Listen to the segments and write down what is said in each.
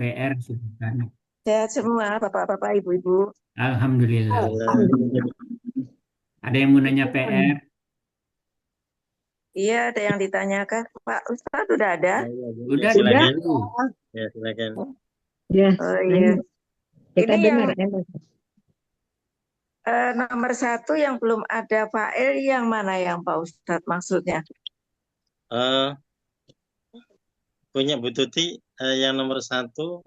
PR silakan. Sehat semua, bapak-bapak, ibu-ibu. Alhamdulillah. Alhamdulillah. Ada yang mau nanya PR? Iya, ada yang ditanyakan. Pak Ustadz udah ada? Ya, ya, ya, ya, Udah Udah, silakan. dulu. Ya, silakan. ya, Oh iya. ayo. Kita Ini yang dengar, enak. nomor satu yang belum ada file yang mana yang Pak Ustadz maksudnya? Eh, punya Bu Tuti yang nomor satu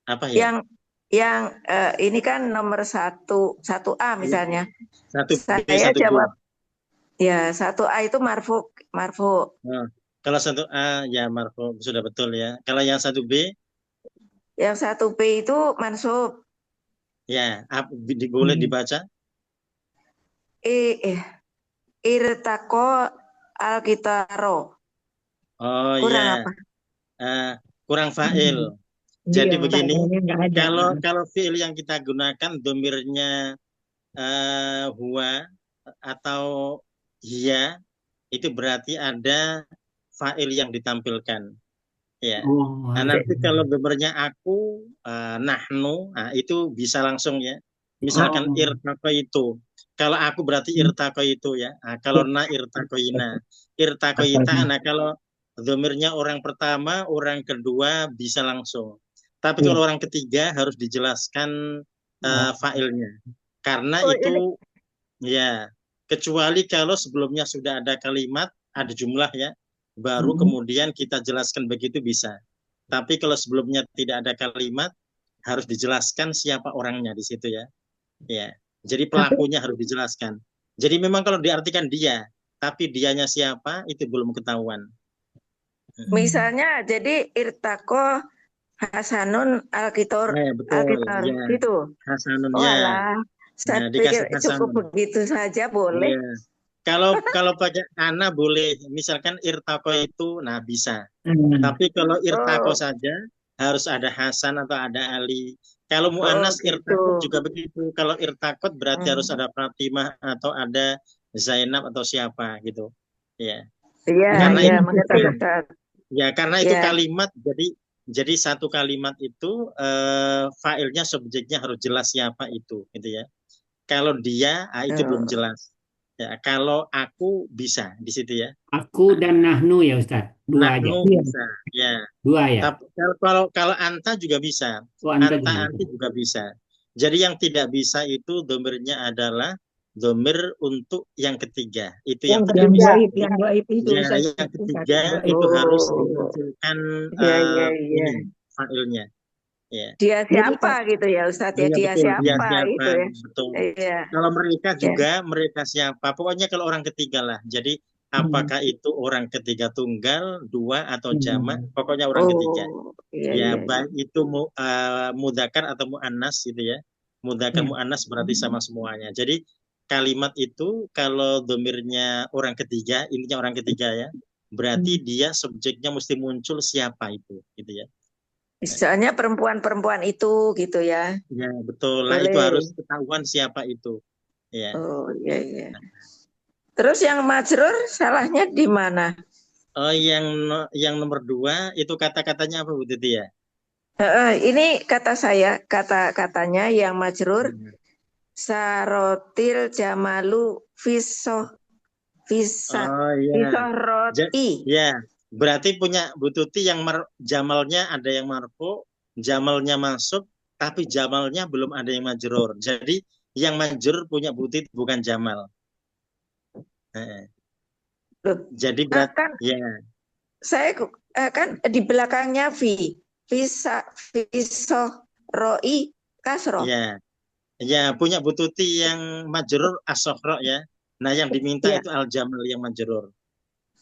apa ya? Yang ini kan nomor satu A misalnya. Satu B, Saya satu B. jawab ya satu A itu marfu, marfu. Nah, kalau satu A ya marfu sudah betul ya. Kalau yang satu B Yang satu B itu mansub. ya boleh dibaca. Eh, irtako alkitaro. Oh Kurang ya, apa? kurang fa'il. Jadi Iya, begini, failnya nggak ada. kalau fi'il yang kita gunakan domirnya huwa atau hiya itu berarti ada fa'il yang ditampilkan. Ya. Oh, Nah, harus. nanti kalau domirnya aku, nahnu, nah, itu bisa langsung ya. Misalkan Oh, irtako itu. Kalau aku berarti irtako itu ya. Nah, kalau na irtakoina. Irtakoita, nah kalau domirnya orang pertama, orang kedua bisa langsung. Tapi Iya. kalau orang ketiga harus dijelaskan oh. fa'ilnya. Karena Oh ini itu ya, kecuali kalau sebelumnya sudah ada kalimat, ada jumlah ya, baru kemudian kita jelaskan begitu bisa. Tapi kalau sebelumnya tidak ada kalimat, harus dijelaskan siapa orangnya di situ ya. Ya. Jadi Tapi pelakunya harus dijelaskan. Jadi memang kalau diartikan dia, tapi dianya siapa itu belum ketahuan. misalnya jadi irtako Hasanun Alkitor Betul, Alkitor ya. gitu. Hasanun Oh ya. alah, saya Nah, pikir dikasih cukup Hasanun. begitu saja boleh. Ya. Kalau pakai ana boleh, misalkan irtako itu, nah bisa. Tapi kalau irtako Oh, saja harus ada Hasan atau ada Ali. Kalau oh mu'anas gitu. irtakot juga begitu. Kalau irtakot berarti harus Hmm. ada Fatimah atau ada Zainab atau siapa gitu. Ya. Iya, Karena iya, itu mengerti Ustaz. karena itu Ya, kalimat jadi satu kalimat itu failnya subjeknya harus jelas siapa itu gitu ya. Kalau dia itu belum oh, jelas. Ya, kalau aku bisa di situ ya. Aku dan Nahnu ya Ustaz. Dua aja. Nahnu iya, bisa. Ya. Dua ya. Tapi kalau anta juga bisa, Oh, Anta anta juga anti bisa. juga bisa. Jadi yang tidak bisa itu domirnya adalah domir untuk yang ketiga. Itu yang yang tidak bisa. yang gaib itu Ya, Ustaz. yang Ustaz, ketiga yang gaib. itu harus oh, dimunculkan iya, iya, iya. ini failnya. Ya, Dia Jadi siapa gitu ya Ustaz ya? iya Dia betul. Dia siapa siapa? itu ya? Betul. Iya, Kalau mereka ya. juga mereka siapa? Pokoknya kalau orang ketiga lah. Jadi apakah itu orang ketiga tunggal, dua atau jamak? Pokoknya orang ketiga. Oh, iya, Ya, iya, iya. baik itu mudzakkar atau muannas gitu ya. Mudzakkar Iya. muannas berarti sama semuanya. Jadi kalimat itu kalau domirnya orang ketiga, intinya orang ketiga ya, berarti dia subjeknya mesti muncul siapa itu, gitu ya. Misalnya perempuan-perempuan itu gitu ya. Ya, betul. Nah, itu harus Boleh. ketahuan siapa itu. Ya. Oh, iya, iya. Terus yang majrur salahnya di mana? Oh, yang nomor dua itu kata-katanya apa Bu Titi ya? Ini kata saya, kata-katanya yang majrur sarotil jamalu viso visa Oh iya. roti. Ya, berarti punya Bu Tuti yang jamalnya ada yang marfu, jamalnya masuk, tapi jamalnya belum ada yang majrur. Jadi yang majrur punya Bu Tuti bukan jamal. Eh, Loh, Jadi berarti kan ya, saya kan di belakangnya visa viso roi kasro. ya, ya punya Bu Tuti yang majrur as-sokhro ya. Nah, yang diminta Ya. itu al jamal yang majrur.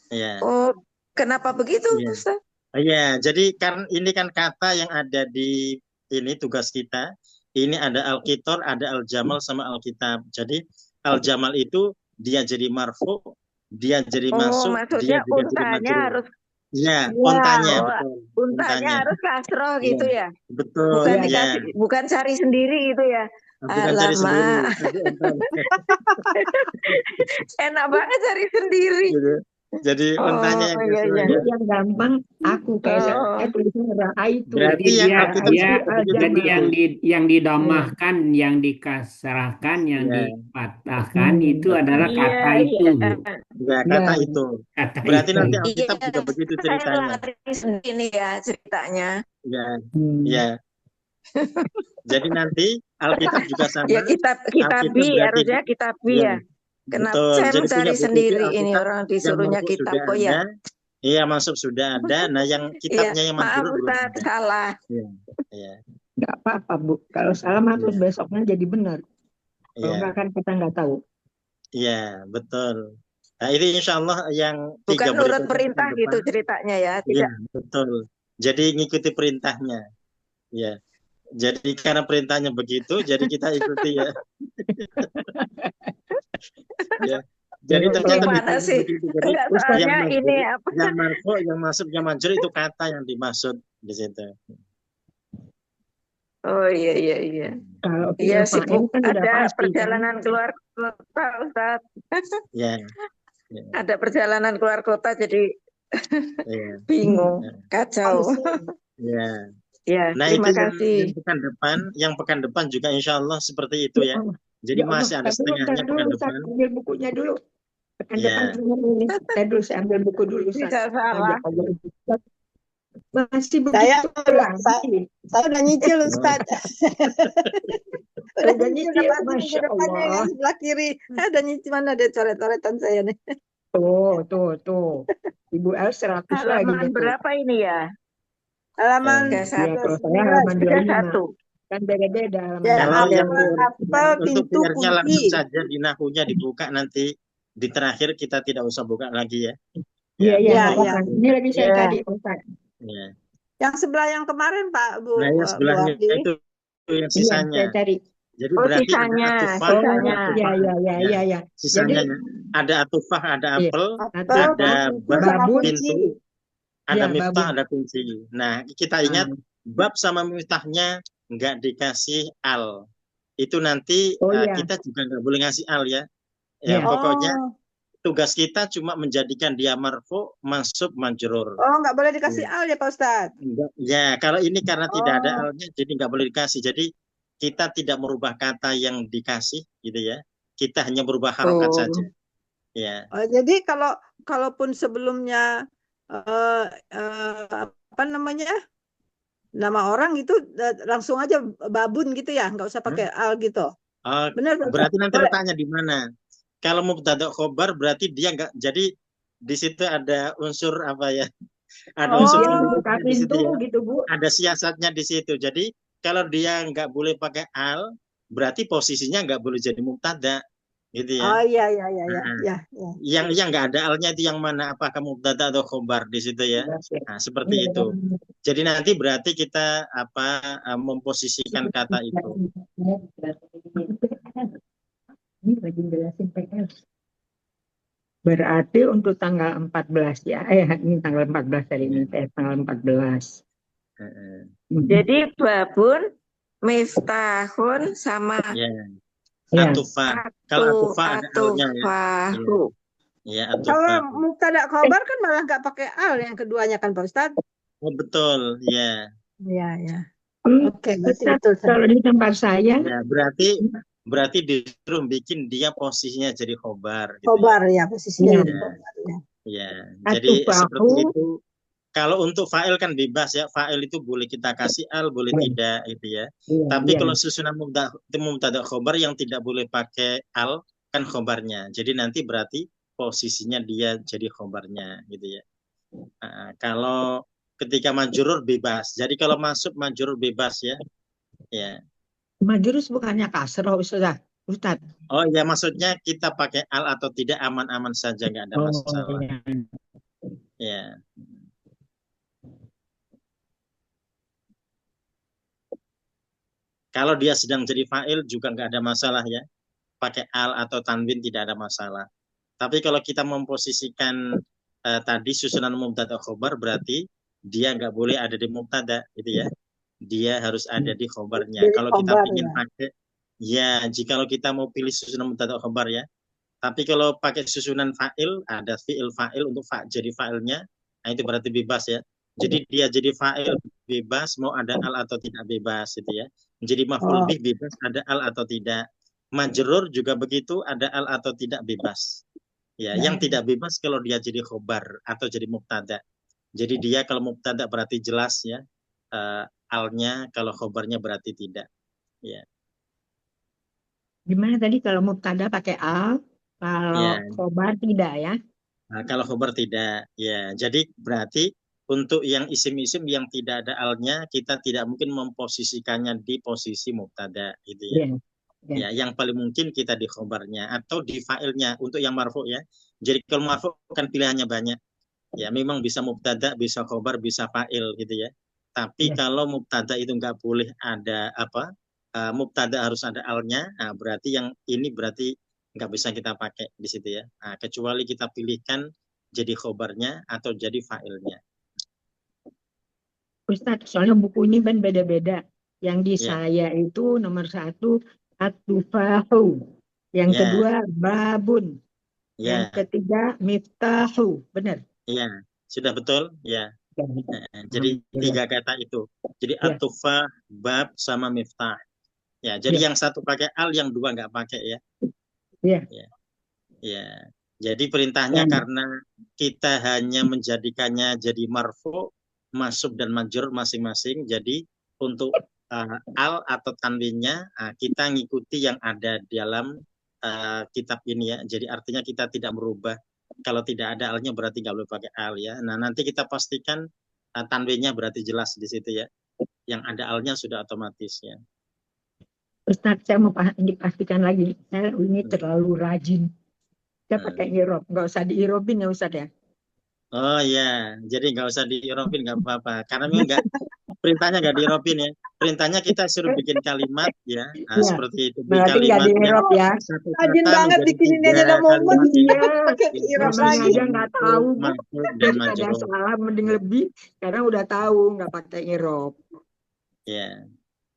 Ya, Oh, kenapa begitu, ya. Ustaz? Ya, jadi kan ini kan kata yang ada di ini tugas kita. Ini ada Al-Kitor, ada Al-Jamal sama Al-Kitab. Jadi Al-Jamal itu dia jadi marfu, dia jadi Oh, masuk, dia maksudnya juga jadi untanya majrur. harus Ya, Iya, ontanya oh, betul, untanya ontanya. harus kasroh Ya, gitu ya. betul, Bukan iya. ya. dikasih, bukan cari sendiri gitu ya. Bukan cari sendiri, Alamak, tapi ontanya. enak banget cari sendiri. Gitu. Jadi mentahnya yang Oh iya sesuai iya. Bu, ya. yang gampang aku kayak Oh tulisannya Ra'aitu. Berarti Berarti yang dia Alkitab dia juga begitu berarti seperti yang itu. yang Ya. didamahkan, yang dikasrahkan, yang Ya, dipatahkan itu adalah betul. iya kata itu, iya. Bu. Ya, Ya. kata itu. Kata Berarti itu. nanti Iya, Alkitab juga begitu saya ceritanya. lari sendiri ya ceritanya. Ya, Hmm. ya. Jadi nanti Alkitab juga Ya sama. kitab Alkitab kitabi berarti harusnya kitabi ya, ya. Kenapa betul. saya Jadi punya mencari BTP sendiri ini Alkitab orang yang disuruhnya marfu kitab sudah kok ya. ada. Iya, masuk sudah ada. Nah, yang Iya, kitabnya yang maaf majrur belum Ustaz, ada. salah. Iya, iya, Nggak apa-apa, Bu. Kalau salah mah terus iya, besoknya jadi benar. Kalau nggak iya, kan kita nggak tahu. iya, betul. Nah, ini insya Allah yang Bukan tiga nurut berikutnya pekan perintah gitu depan. ceritanya ya. Iya, Tidak. betul. Jadi ngikuti perintahnya. Ya. Jadi karena perintahnya begitu, jadi kita ikuti ya. Ya. Jadi Kalau ternyata Gimana detailnya sih? begitu. Jadi Enggak Ustaz, yang soalnya ini majrur, apa? yang marfu, yang masuk, yang majrur itu kata yang dimaksud di situ. Oh iya iya iya. kalau Iya fi'il fa'il sibuk kan udah ada pasti kan. perjalanan keluar kota Ustaz. Ya, ya, Ada perjalanan keluar kota jadi ya, bingung, ya. kacau. Ya. Ya, Nah itu terima yang kasih. pekan depan juga insya Allah seperti itu Ya ya. Allah, Jadi ya Allah, masih ada setengahnya tar dulu pekan Ustaz, depan. ambil bukunya dulu. Pekan depan Ya, ini. Tar dulu, saya ambil buku dulu Ustaz. Tidak Ya salah. Allah, Ustaz, masih Saya begitu saya, lagi. saya udah nyicil oh, Ustaz. Udah Udah nyicil nyicil, pasti buku Masya depannya yang Allah. sebelah kiri. Ada nyicil mana ada coret-coretan saya nih. Tuh. Ibu El 100 lagi Halaman dia tuh. berapa ini ya? Halaman eh. Ya, kalau saya 19. halaman 25. 31. Kan beda-beda halaman Ya, Kalau yang apel untuk pintu PR-nya langsung kunci. saja di nahunya dibuka nanti di terakhir kita tidak usah buka lagi ya. Iya, Ya, nggak Ya, nanti ya. apa-apa. Ini lagi saya Ya. cari, Ustaz. ya. Yang sebelah yang kemarin Pak Bu Nah, yang Bu sebelahnya Ardi. itu yang Iya, saya sisanya. cari. Jadi Oh, berarti ada sisanya, atufah, Oh, sisanya. iya. ya. Jadi, Sisanya ya. Ada atufah, ada iya. apel, Apel, ada pintu sama babun, kunci. pintu, ada iya, miftah, babun. ada kunci. Nah, kita ingat bab sama miftahnya nggak dikasih al. Itu nanti Oh, iya. kita juga nggak boleh ngasih al ya. Iya. Ya, pokoknya Oh, tugas kita cuma menjadikan dia marfu, mansub, majrur. oh nggak boleh dikasih Ya. al ya Pak Ustadz. Ya, kalau ini karena tidak ada Oh, alnya, jadi nggak boleh dikasih. Jadi kita tidak merubah kata yang dikasih, gitu ya. Kita hanya merubah harokat Oh. saja. Ya, jadi kalaupun sebelumnya apa namanya nama orang itu langsung aja babun gitu ya, nggak usah pakai al gitu. Oh, Benar Pak Ustadz? berarti nanti Boleh. letaknya di mana? Kalau mubtada khobar berarti dia nggak. Jadi di situ ada unsur apa ya? Ada Oh, unsur Dia Oh, buka pendidiknya di situ pintu ya. gitu, Bu. Ada siasatnya di situ. Jadi kalau dia nggak boleh pakai al, berarti posisinya nggak boleh jadi mubtada, gitu ya. oh iya ya. Nah, yang nggak ada alnya itu yang mana? Apakah mubtada atau khobar di situ ya? Nah, seperti itu. Jadi nanti berarti kita memposisikan kata itu. Ini lagi jelasin PR. Berarti untuk tanggal 14 ya. Ini tanggal 14 hari ini, tanggal 14. Jadi babun, miftahun sama Ya, Ya. atufah. Kalau atufah ada alnya ya. atufahu. Ya, Kalau atufah. mubtada khobar kan malah nggak pakai al yang keduanya kan Pak Ustadz. Oh, betul, ya. Iya. Hmm, Oke, berarti Ustaz, betul. kalau di tempat saya, Ya, berarti disuruh bikin dia posisinya jadi khobar gitu ya. Khobar ya posisinya. Iya. jadi khobar, ya. Ya, jadi Atufahu. seperti itu. Kalau untuk fa'il kan bebas ya. Fa'il itu boleh kita kasih al, boleh Iya. tidak gitu ya. Iya, Tapi iya. kalau susunan mubtada khobar yang tidak boleh pakai al kan khobarnya. Jadi nanti berarti posisinya dia jadi khobarnya gitu ya. Nah, kalau ketika majrur bebas. Jadi kalau masuk majrur bebas ya. Ya. Majurus bukannya kasroh, Ustaz. Oh ya, maksudnya kita pakai al atau tidak aman-aman saja, nggak ada masalah. iya. Ya. Kalau dia sedang jadi fa'il juga nggak ada masalah ya. Pakai al atau tanwin tidak ada masalah. Tapi kalau kita memposisikan tadi susunan mubtada khobar berarti dia nggak boleh ada di mubtada gitu ya. Dia harus ada di khobarnya. Jadi Kalau kita khobar, ingin ya. pakai, ya jikalau kita mau pilih susunan mubtada khobar ya, Tapi kalau pakai susunan fa'il, ada fi'il fa'il untuk jadi fa'ilnya, nah itu berarti bebas ya. Jadi dia jadi fa'il bebas, mau ada al atau tidak bebas gitu ya. Jadi maf'ul Oh, bih bebas, ada al atau tidak. Majrur juga begitu, ada al atau tidak bebas. Ya, yang tidak bebas kalau dia jadi khobar atau jadi mubtada. Jadi dia kalau mubtada berarti jelas ya, alnya, kalau khobarnya berarti tidak. Ya, Gimana tadi kalau mubtada pakai al, kalau ya. khobar tidak ya? Nah, kalau khobar tidak, ya. Jadi berarti untuk yang isim-isim yang tidak ada alnya, kita tidak mungkin memposisikannya di posisi mubtada, gitu ya. Iya, iya. Ya, yang paling mungkin kita di khobarnya atau di fa'ilnya untuk yang marfu ya. Jadi kalau marfu kan pilihannya banyak. Ya, memang bisa mubtada, bisa khobar, bisa fa'il gitu ya. Tapi Iya. kalau mubtada itu nggak boleh ada apa? Mubtada harus ada alnya. Nah, berarti yang ini berarti nggak bisa kita pakai di situ ya. Nah, kecuali kita pilihkan jadi khobarnya atau jadi fa'ilnya. Ustadz, soalnya buku ini kan beda-beda. Yang di Ya, saya itu nomor 1 at-tufahu, yang ya, kedua babun, yang ya, ketiga miftahu, benar? ya. Sudah betul? Ya. Ya, Jadi alhamdulillah. 3 kata itu. Jadi Ya, at-tufa, bab, sama miftah. Ya, ya, jadi yang satu pakai al, yang dua nggak pakai ya. ya, Ya. Ya, jadi perintahnya ya, karena kita hanya menjadikannya jadi marfu, masuk dan majrur masing-masing. Jadi untuk al atau tanwinnya kita ngikuti yang ada dalam kitab ini ya. Jadi artinya kita tidak merubah. Kalau tidak ada alnya berarti nggak boleh pakai al ya. Nah nanti kita pastikan tanwinnya berarti jelas di situ ya. Yang ada alnya sudah otomatis ya. Ustadz, saya mau dipastikan lagi, saya ini terlalu rajin. Saya pakai irob, nggak usah diirobin ya Ustadz ya. Oh ya, jadi nggak usah diirofin nggak apa-apa. Karena memang nggak, perintahnya nggak diirofin ya. Perintahnya kita suruh bikin kalimat ya. Nah, Iya, seperti itu. Bikin berarti nggak kalimat yang diirob ya. satu rajin kata banget menjadi bikin ini aja 3 udah mumet. kalimat ini. Iya, Pakai Itu irob namanya lagi. aja nggak tahu, Bu. marfu dan Daripada majrur. salah mending lebih. Sekarang udah tahu nggak pakai irob. Ya.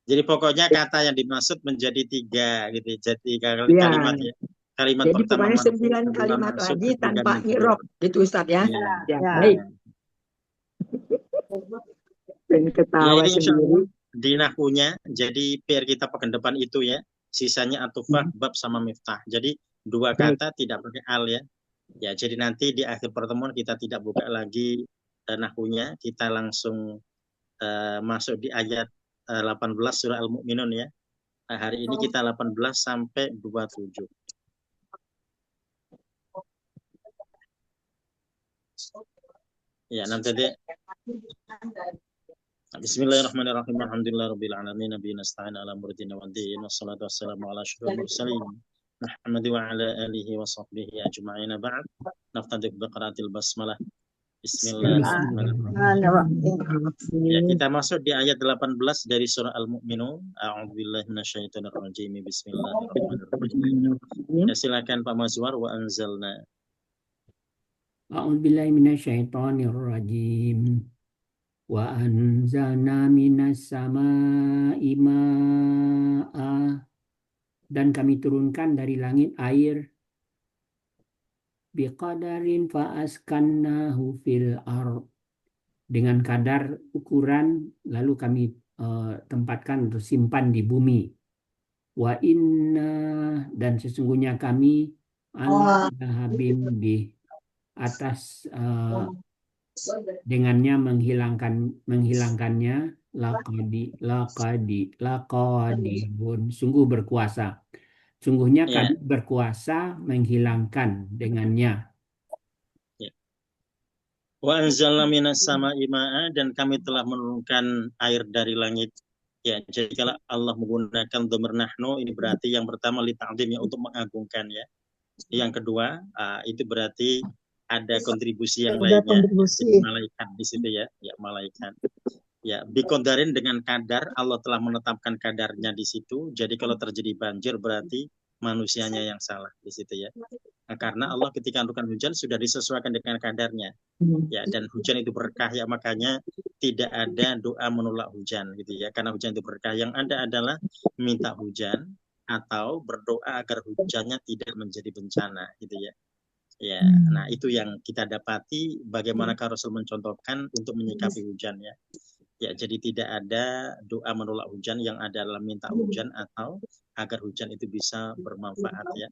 Jadi pokoknya kata yang dimaksud menjadi 3 gitu. Jadi Iya, kalimat ya. Kalimat jadi pertama pokoknya marfu, 9 kedua kalimat mansub, lagi ketiga tanpa majrur. irob, gitu Ustadz ya. Ya. Ya, Ya. baik. Dan Ya ketawa ini insya sendiri. Allah di nahwunya, jadi PR kita pekan depan itu ya. Sisanya atufah, bab, sama miftah. Jadi 2 Baik. kata tidak pakai al ya. Ya, jadi nanti di akhir pertemuan kita tidak buka lagi nahwunya, kita langsung masuk di ayat 18 surah Al-Mu'minun ya. Hari ini kita 18 sampai 27. Ya, nanti deh. Bismillahirrahmanirrahim. Alhamdulillahirabbil alamin. Nabiyina nasta'in ala murdina wa din. Wassalatu wassalamu ala asyrofil mursalin. Muhammad wa ala alihi wa sahbihi ajma'in. Ba'd. Naftadhiq biqiraatil basmalah. Bismillahirrahmanirrahim. Ya, kita masuk di ayat 18 dari surah Al-Mu'minun. A'udzubillahi minasyaitonirrajim. Bismillahirrahmanirrahim. Ya, silakan Pak Mazwar. Wa anzalna. A'udzubillahi minasyaitonirrajim. Wa anzalna minas sama'i ma'a, dan kami turunkan dari langit air, biqadarin fa'askannahu fil ard, dengan kadar ukuran lalu kami tempatkan atau simpan di bumi. Wa inna, dan sesungguhnya kami ala habim bi, atas dengannya menghilangkannya, laqadirun, sungguh berkuasa. Sungguhnya Ya. kami berkuasa menghilangkan dengannya. Ya. Wa anzalna minas sama'i ma'a, dan kami telah menurunkan air dari langit. Ya, jadi kalau Allah menggunakan dhamir nahnu, ini berarti yang pertama li ta'zim, ya, untuk mengagungkan ya. Yang kedua, itu berarti ada kontribusi yang Ada lainnya. kontribusi. Jadi malaikat di situ ya, ya malaikat. Ya, biqadarin, dengan kadar, Allah telah menetapkan kadarnya di situ. Jadi kalau terjadi banjir berarti manusianya yang salah di situ ya. Nah, karena Allah ketika menurunkan hujan sudah disesuaikan dengan kadarnya. Ya, dan hujan itu berkah ya, makanya tidak ada doa menolak hujan gitu ya. Karena hujan itu berkah. Yang ada adalah minta hujan, atau berdoa agar hujannya tidak menjadi bencana gitu ya. Ya, nah itu yang kita dapati bagaimanakah Rasul mencontohkan untuk menyikapi hujan ya. Ya, jadi tidak ada doa menolak hujan, yang ada adalah minta hujan atau agar hujan itu bisa bermanfaat ya.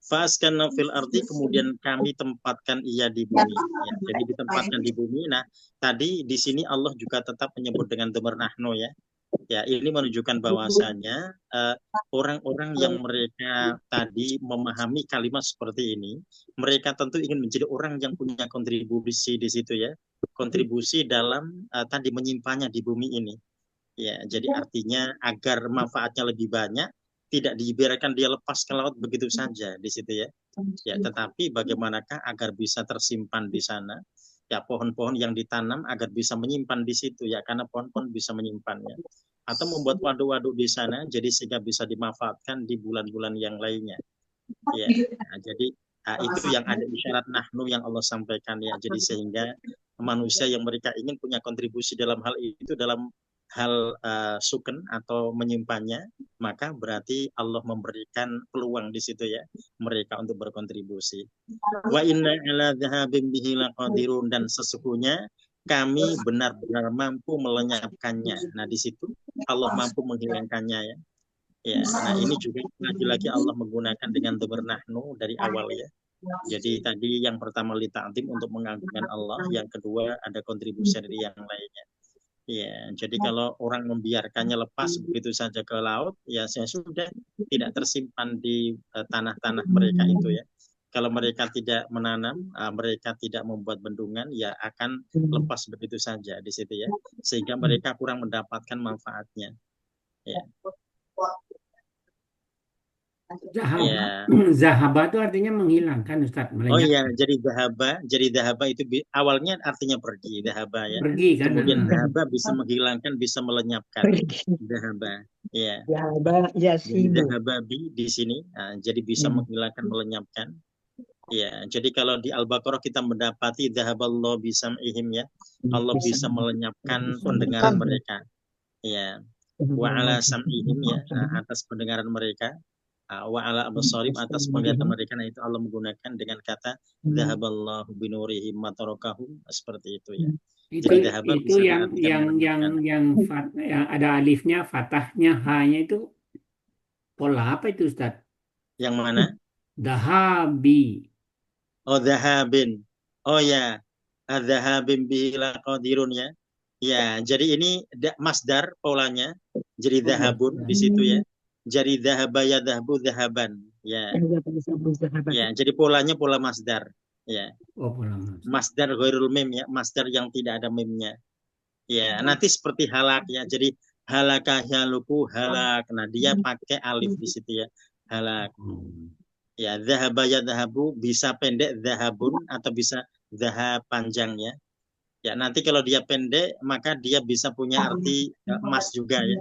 Faskanna fil ardi, kemudian kami tempatkan ia di bumi. Ya, jadi ditempatkan di bumi. Nah, tadi di sini Allah juga tetap menyebut dengan dhamir nahnu ya. Ya, ini menunjukkan bahwasanya orang-orang yang mereka tadi memahami kalimat seperti ini, mereka tentu ingin menjadi orang yang punya kontribusi di situ ya, kontribusi dalam tadi menyimpannya di bumi ini. Ya, jadi artinya agar manfaatnya lebih banyak, tidak dibiarkan dia lepas ke laut begitu saja di situ ya. Ya, tetapi bagaimanakah agar bisa tersimpan di sana? Ya, pohon-pohon yang ditanam agar bisa menyimpan di situ ya, karena pohon-pohon bisa menyimpannya. Atau membuat waduk-waduk di sana, jadi sehingga bisa dimanfaatkan di bulan-bulan yang lainnya. Ya, nah, jadi itu yang ada isyarat nahnu yang Allah sampaikan ya. Jadi sehingga manusia yang mereka ingin punya kontribusi dalam hal itu, dalam hal suken atau menyimpannya, maka berarti Allah memberikan peluang di situ ya, mereka untuk berkontribusi. Wa inna ala dhahabim bihi laqadirun, dan sesungguhnya kami benar-benar mampu melenyapkannya. Nah, di situ Allah mampu menghilangkannya ya. Ya, nah ini juga lagi-lagi Allah menggunakan dengan dhamir nahnu dari awal ya. Jadi tadi yang pertama li ta'zim, untuk mengagungkan Allah, yang kedua ada kontribusi dari yang lainnya. Ya, jadi kalau orang membiarkannya lepas begitu saja ke laut, ya sudah tidak tersimpan di tanah-tanah mereka itu ya. Kalau mereka tidak menanam, mereka tidak membuat bendungan, ya akan lepas begitu saja di situ ya. Sehingga mereka kurang mendapatkan manfaatnya. Ya. Zahaba. Ya. Zahaba itu artinya menghilangkan, Ustaz, Oh melenyapkan. iya, jadi dahaba itu awalnya artinya pergi, dahaba ya. Pergi kan? Kemudian dahaba bisa menghilangkan, bisa melenyapkan. Dahaba, ya. Dahaba Jadi yasibu. dahaba di sini, jadi bisa menghilangkan, melenyapkan. Ya, jadi kalau di Al-Baqarah kita mendapati dahaballahu bisam'ihim ya, Allah bisa melenyapkan pendengaran mereka. Ya, wa ala sam'ihim ya, atas pendengaran mereka. Wa ala absarihim, atas penglihatan mereka. Nah, itu Allah menggunakan dengan kata dhahaballahu binurihim matarakahum, seperti itu ya. Jadi dhahaba Itu bisa yang diartikan yang ada alifnya, fathahnya, hanya itu pola apa itu, Ustaz? yang mana? Dahabi. Oh, dhahabin. Oh ya, dhahabin bihi laqadirun ya. Ya, jadi ini masdar polanya. Jadi dhahabun di situ ya. Jadi dhahaba ya dhahbu dhahaban. Ya. Ya, jadi polanya pola masdar. Ya. Oh, pola masdar. Masdar ghairul mim ya, masdar yang tidak ada mimnya. Ya, nanti seperti halak ya. Jadi halakah yaluku halak. Nah, dia pakai alif di situ ya. Halak. Ya, dhahaba ya dhahabu bisa pendek dhahabun atau bisa dhahab panjang ya. Ya, nanti kalau dia pendek maka dia bisa punya arti emas juga ya.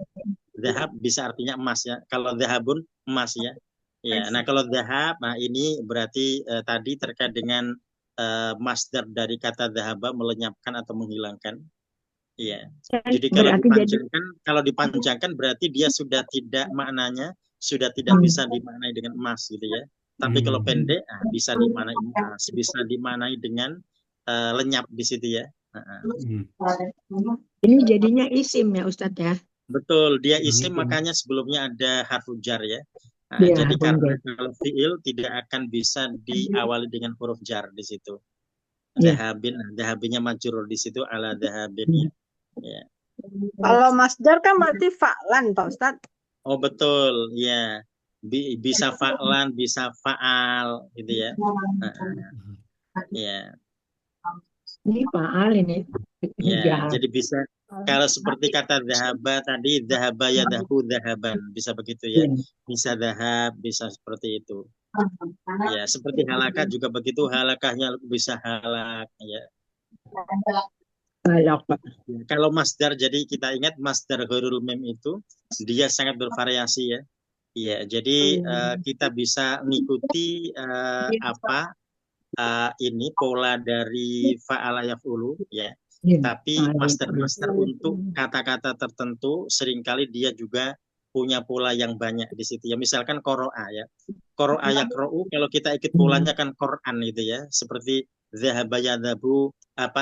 Dhahab bisa artinya emas ya. Kalau dhahabun emas ya. Ya, nah kalau dhahab, nah ini berarti tadi terkait dengan masdar dari kata dhahaba, melenyapkan atau menghilangkan. Iya. Jadi kalau dipanjangkan berarti dia sudah tidak maknanya sudah tidak bisa dimaknai dengan emas gitu ya. Tapi kalau pendek bisa dimaknai emas, bisa dimaknai dengan lenyap di situ ya. Ini jadinya isim ya Ustadz ya. Betul, dia isim, makanya sebelumnya ada harfu jar ya. Nah, jadi karena kalau fiil tidak akan bisa diawali dengan huruf jar di situ. Dahabin, dahabinnya majrur di situ ala dahabin ya. Ya. Kalau masdar kan berarti fa'lan Pak Ustadz. Oh betul, ya. Bisa fa'lan, bisa fa'al gitu ya. Ya. Ini fa'al ini. Ya, jadi bisa. Kalau seperti kata dhahaba tadi, dhahaba ya dhahbu dhahaban, bisa begitu ya. Bisa dhahab, bisa seperti itu. Ya, seperti halakah juga begitu, halakahnya bisa halak ya. Halak. Kalau masdar, jadi kita ingat masdar ghairul mim itu dia sangat bervariasi ya. Ya, jadi kita bisa mengikuti ini pola dari fa'ala yaf'ulu ya. Tapi master untuk kata-kata tertentu seringkali dia juga punya pola yang banyak di situ ya. Misalkan qoro'a ya. Qoro'a yaqra'u kalau kita ikut polanya kan Quran gitu ya. Seperti dzahaba yadhabu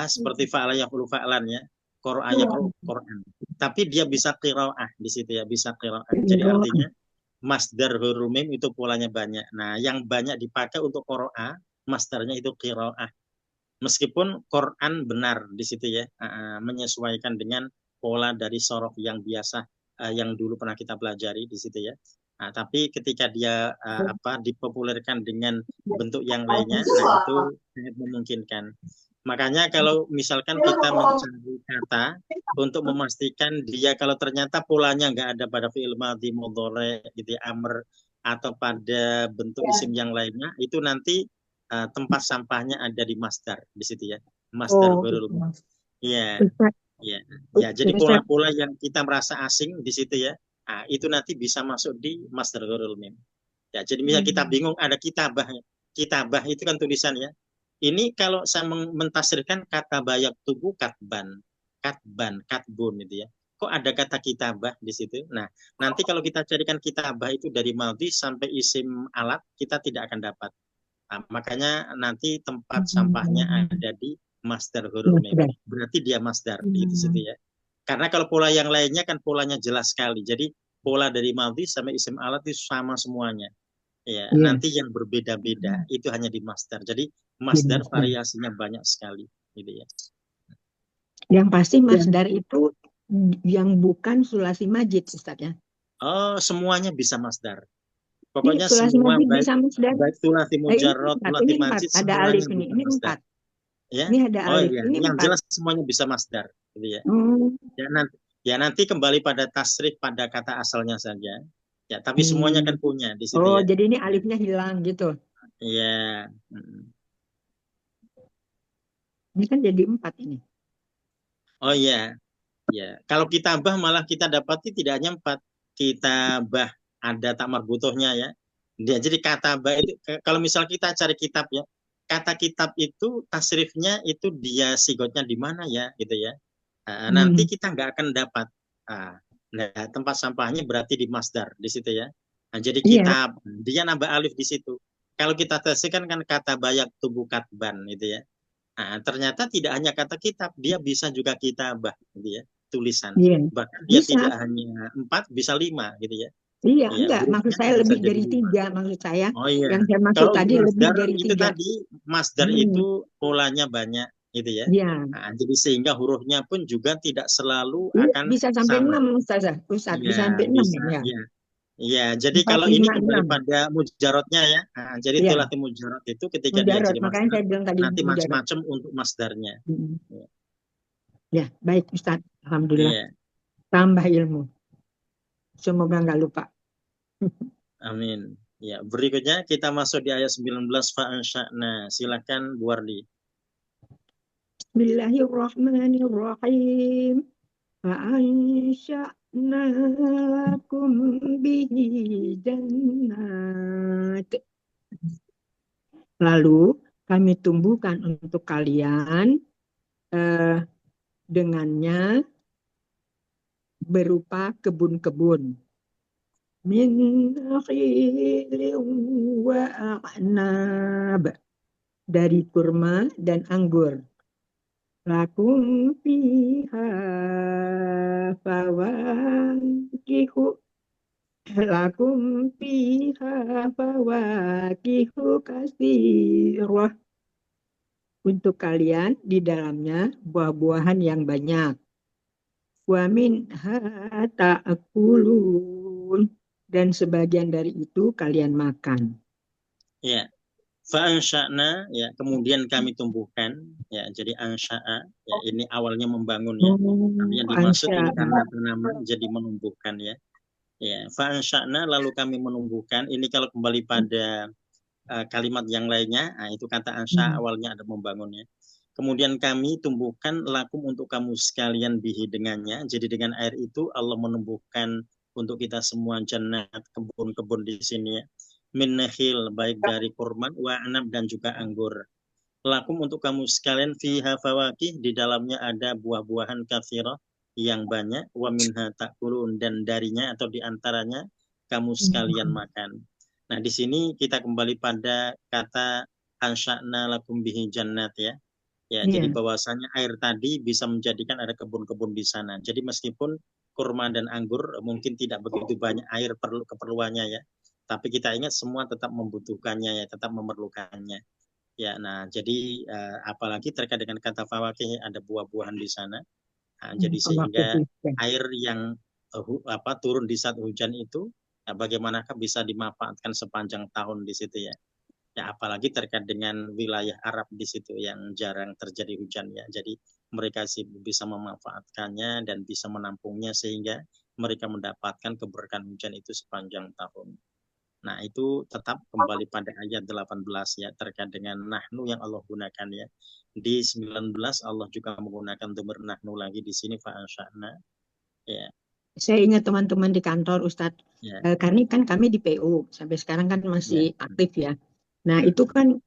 seperti fa'ala yaqulu fa'lan ya. Qoro'a yaqra'u Quran. Tapi dia bisa qiraah di situ ya, bisa qiraah. Jadi artinya masdar huruf mim itu polanya banyak. Nah, yang banyak dipakai untuk qoro'a, masdarnya itu qiraah. Meskipun Quran benar di situ ya, menyesuaikan dengan pola dari sorof yang biasa yang dulu pernah kita pelajari di situ ya. Nah, tapi ketika dia dipopulerkan dengan bentuk yang lainnya, nah itu sangat memungkinkan. Makanya kalau misalkan kita mencari kata untuk memastikan dia kalau ternyata polanya nggak ada pada fi'il madhi mudhari gitu ya, amr atau pada bentuk isim yang lainnya, itu nanti tempat sampahnya ada di masdar di situ ya, masdar huruf. Iya, iya, ya. Jadi pola-pola yang kita merasa asing di situ ya, nah, itu nanti bisa masuk di masdar huruf mim. Ya, jadi misal kita bingung ada kitabahnya, kitabah itu kan tulisan ya. Ini kalau saya mentasirkan kata bayak tubuh katban, katbun gitu ya. Kok ada kata kitabah di situ? Nah, nanti kalau kita carikan kitabah itu dari madhi sampai isim alat, kita tidak akan dapat. Nah, makanya nanti tempat sampahnya ada di masdar huruf mim. Berarti dia masdar di situ ya. Karena kalau pola yang lainnya kan polanya jelas sekali. Jadi pola dari madhi sampai isim alat itu sama semuanya. Ya, nanti yang berbeda-beda itu hanya di masdar. Jadi masdar variasinya banyak sekali gitu ya. Yang pasti masdar itu yang bukan sulasi majid, Ustaz ya. Oh, semuanya bisa masdar. Pokoknya sulasi semua majid bisa masdar. baik sulasi mujarrad, sulasi majid ada alif ini masdar. 4. Ya? Ini ada alif, iya. ini Yang 4. jelas semuanya bisa masdar gitu ya. Nanti kembali pada tasrif pada kata asalnya saja. Ya, tapi semuanya kan punya di situ ya. Jadi ini alifnya hilang gitu. Iya. Ini kan jadi 4 ini. Oh iya. Ya, kalau kitabah malah kita dapati tidak hanya 4. Kitabah ada tak marbutohnya ya. Jadi katabah itu kalau misal kita cari kitab ya, kata kitab itu tasrifnya itu dia sigotnya di mana ya gitu ya. Nanti kita nggak akan dapat. Nah, tempat sampahnya berarti di masdar di situ ya. Nah, jadi kitab dia nambah alif di situ. Kalau kita tasrifkan kan kata bayak tubuh katban gitu ya. Nah, ternyata tidak hanya kata kitab, dia bisa juga kitabah gitu ya, tulisan. Bahkan dia tidak hanya 4, bisa 5 gitu ya. Iya, enggak. Maksud saya lebih dari 3 maksud saya. Oh iya. Yang saya maksud kalau tadi lebih dari 3. Itu tadi masdar itu polanya banyak gitu ya. Nah, jadi sehingga hurufnya pun juga tidak selalu akan bisa sampai sama. 6 Ustazah. Bisa sampai 6 ya. Iya, jadi 4, kalau 5, ini kembali 6. pada mujarotnya ya. Nah, jadi tulati mujarot itu ketika dia jadi makanya saya bilang tadi nanti macam-macam untuk masdarnya. Ya, baik Ustaz. Alhamdulillah. Tambah ilmu. Semoga nggak lupa. Amin. Ya, berikutnya kita masuk di ayat 19 fa'ansya'na. Silakan Bu Wardi. Bismillahirrahmanirrahim. Fa'ansya'nakum bihi jannat. Lalu kami tumbuhkan untuk kalian dengannya berupa kebun-kebun. Min nakhilin wa a'nab. Dari kurma dan anggur. Lakum fiha fawakihu. Lakum fiha fawakihu katsirah. Untuk kalian di dalamnya buah-buahan yang banyak. Wa minha ta'kulun. Dan sebagian dari itu kalian makan. Ya. Fa'ansya'na, ya, kemudian kami tumbuhkan, ya, jadi ansya'a, ya, ini awalnya membangun ya. Yang dimaksud ini karena tanaman jadi menumbuhkan ya. Ya, fa'ansya'na lalu kami menumbuhkan. Ini kalau kembali pada kalimat yang lainnya, nah, itu kata ansya awalnya ada membangun ya. Kemudian kami tumbuhkan lakum untuk kamu sekalian bihi dengannya. Jadi dengan air itu Allah menumbuhkan untuk kita semua jannat, kebun-kebun di sini ya. Min nakhil, baik dari kurma wa anab dan juga anggur. Lakum untuk kamu sekalian fiha fawakih, di dalamnya ada buah-buahan katsirah yang banyak, wa minha ta'kulun, dan darinya atau diantaranya kamu sekalian makan. Nah, di sini kita kembali pada kata ansya'na lakum bihi jannat ya. Ya, jadi bahwasanya air tadi bisa menjadikan ada kebun-kebun di sana. Jadi meskipun kurma dan anggur mungkin tidak begitu banyak air keperluannya ya, tapi kita ingat semua tetap membutuhkannya ya, tetap memerlukannya. Ya, nah jadi apalagi terkait dengan kata fawakih ada buah-buahan di sana. Nah, jadi sehingga air yang turun di saat hujan itu, bagaimanakah bisa dimanfaatkan sepanjang tahun di situ ya. Ya, apalagi terkait dengan wilayah Arab di situ yang jarang terjadi hujan ya. Jadi mereka bisa memanfaatkannya dan bisa menampungnya sehingga mereka mendapatkan keberkahan hujan itu sepanjang tahun. Nah, itu tetap kembali pada ayat 18 ya terkait dengan nahnu yang Allah gunakan ya. Di 19 Allah juga menggunakan dhamir nahnu lagi di sini fa'ansya'na ya. Saya ingat teman-teman di kantor Ustadz, Ya. karena kan kami di PU sampai sekarang kan masih aktif ya. Nah itu kan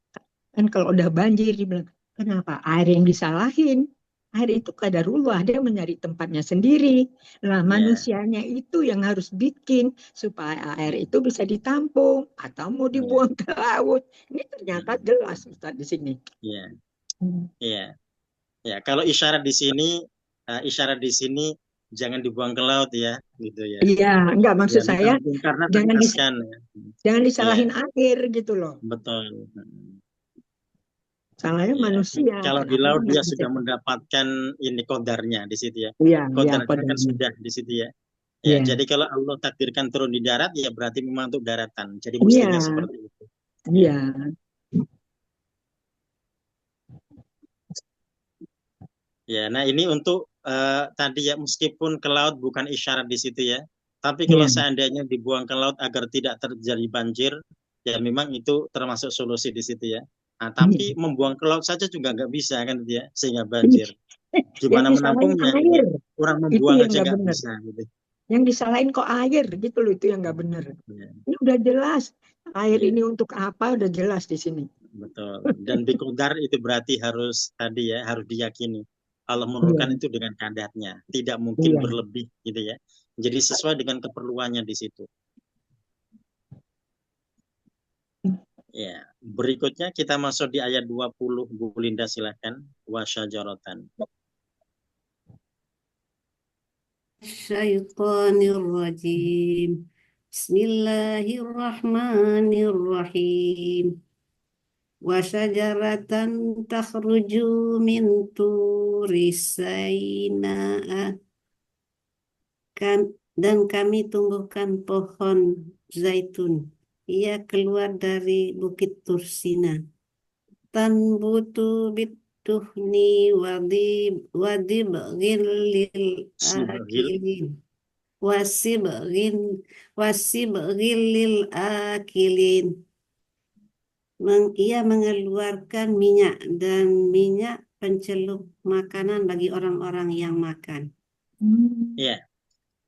kalau udah banjir dibilang kenapa air yang disalahin, air itu qadarullah, dia mencari tempatnya sendiri. Nah manusianya itu yang harus bikin supaya air itu bisa ditampung atau mau dibuang ke laut. Ini ternyata jelas Ustadz di sini. Iya, iya, ya. Kalau isyarat di sini jangan dibuang ke laut ya, gitu ya. Iya, enggak maksud saya karena jangan disalahin air gitu loh. Betul. Salahnya manusia. Kalau di laut dia sudah mendapatkan ini kodarnya di situ ya. Iya, kodarnya kan sudah di situ ya. Ya, jadi kalau Allah takdirkan turun di darat ya berarti memang untuk daratan. Jadi mestinya seperti itu. Iya. Ya, nah ini untuk tadi ya meskipun ke laut bukan isyarat di situ ya. Tapi kalau seandainya dibuang ke laut agar tidak terjadi banjir, ya memang itu termasuk solusi di situ ya. Nah, tapi membuang ke laut saja juga nggak bisa kan dia sehingga banjir. Gimana menampungnya? Orang membuang aja nggak bisa gitu. Yang disalahin kok air gitu loh, itu yang nggak benar. Ini udah jelas air ini untuk apa, udah jelas di sini. Betul. Dan biqadar itu berarti harus tadi ya, harus diyakini Allah menurunkan itu dengan kadarnya, tidak mungkin berlebih gitu ya. Jadi sesuai dengan keperluannya di situ. Ya, berikutnya kita masuk di ayat 20, Bu Linda silakan. Wasyajaratan. Syaitanirrajim. Bismillahirrahmanirrahim. Wasyajaratan takhruju min turi Sainaa. Dan kami tumbuhkan pohon zaitun. Ia keluar dari bukit Tursina. Tanbutu bituhni wadibghin lil akilin. Wasibghin lil akilin. Ia mengeluarkan minyak dan minyak pencelup makanan bagi orang-orang yang makan. Ya.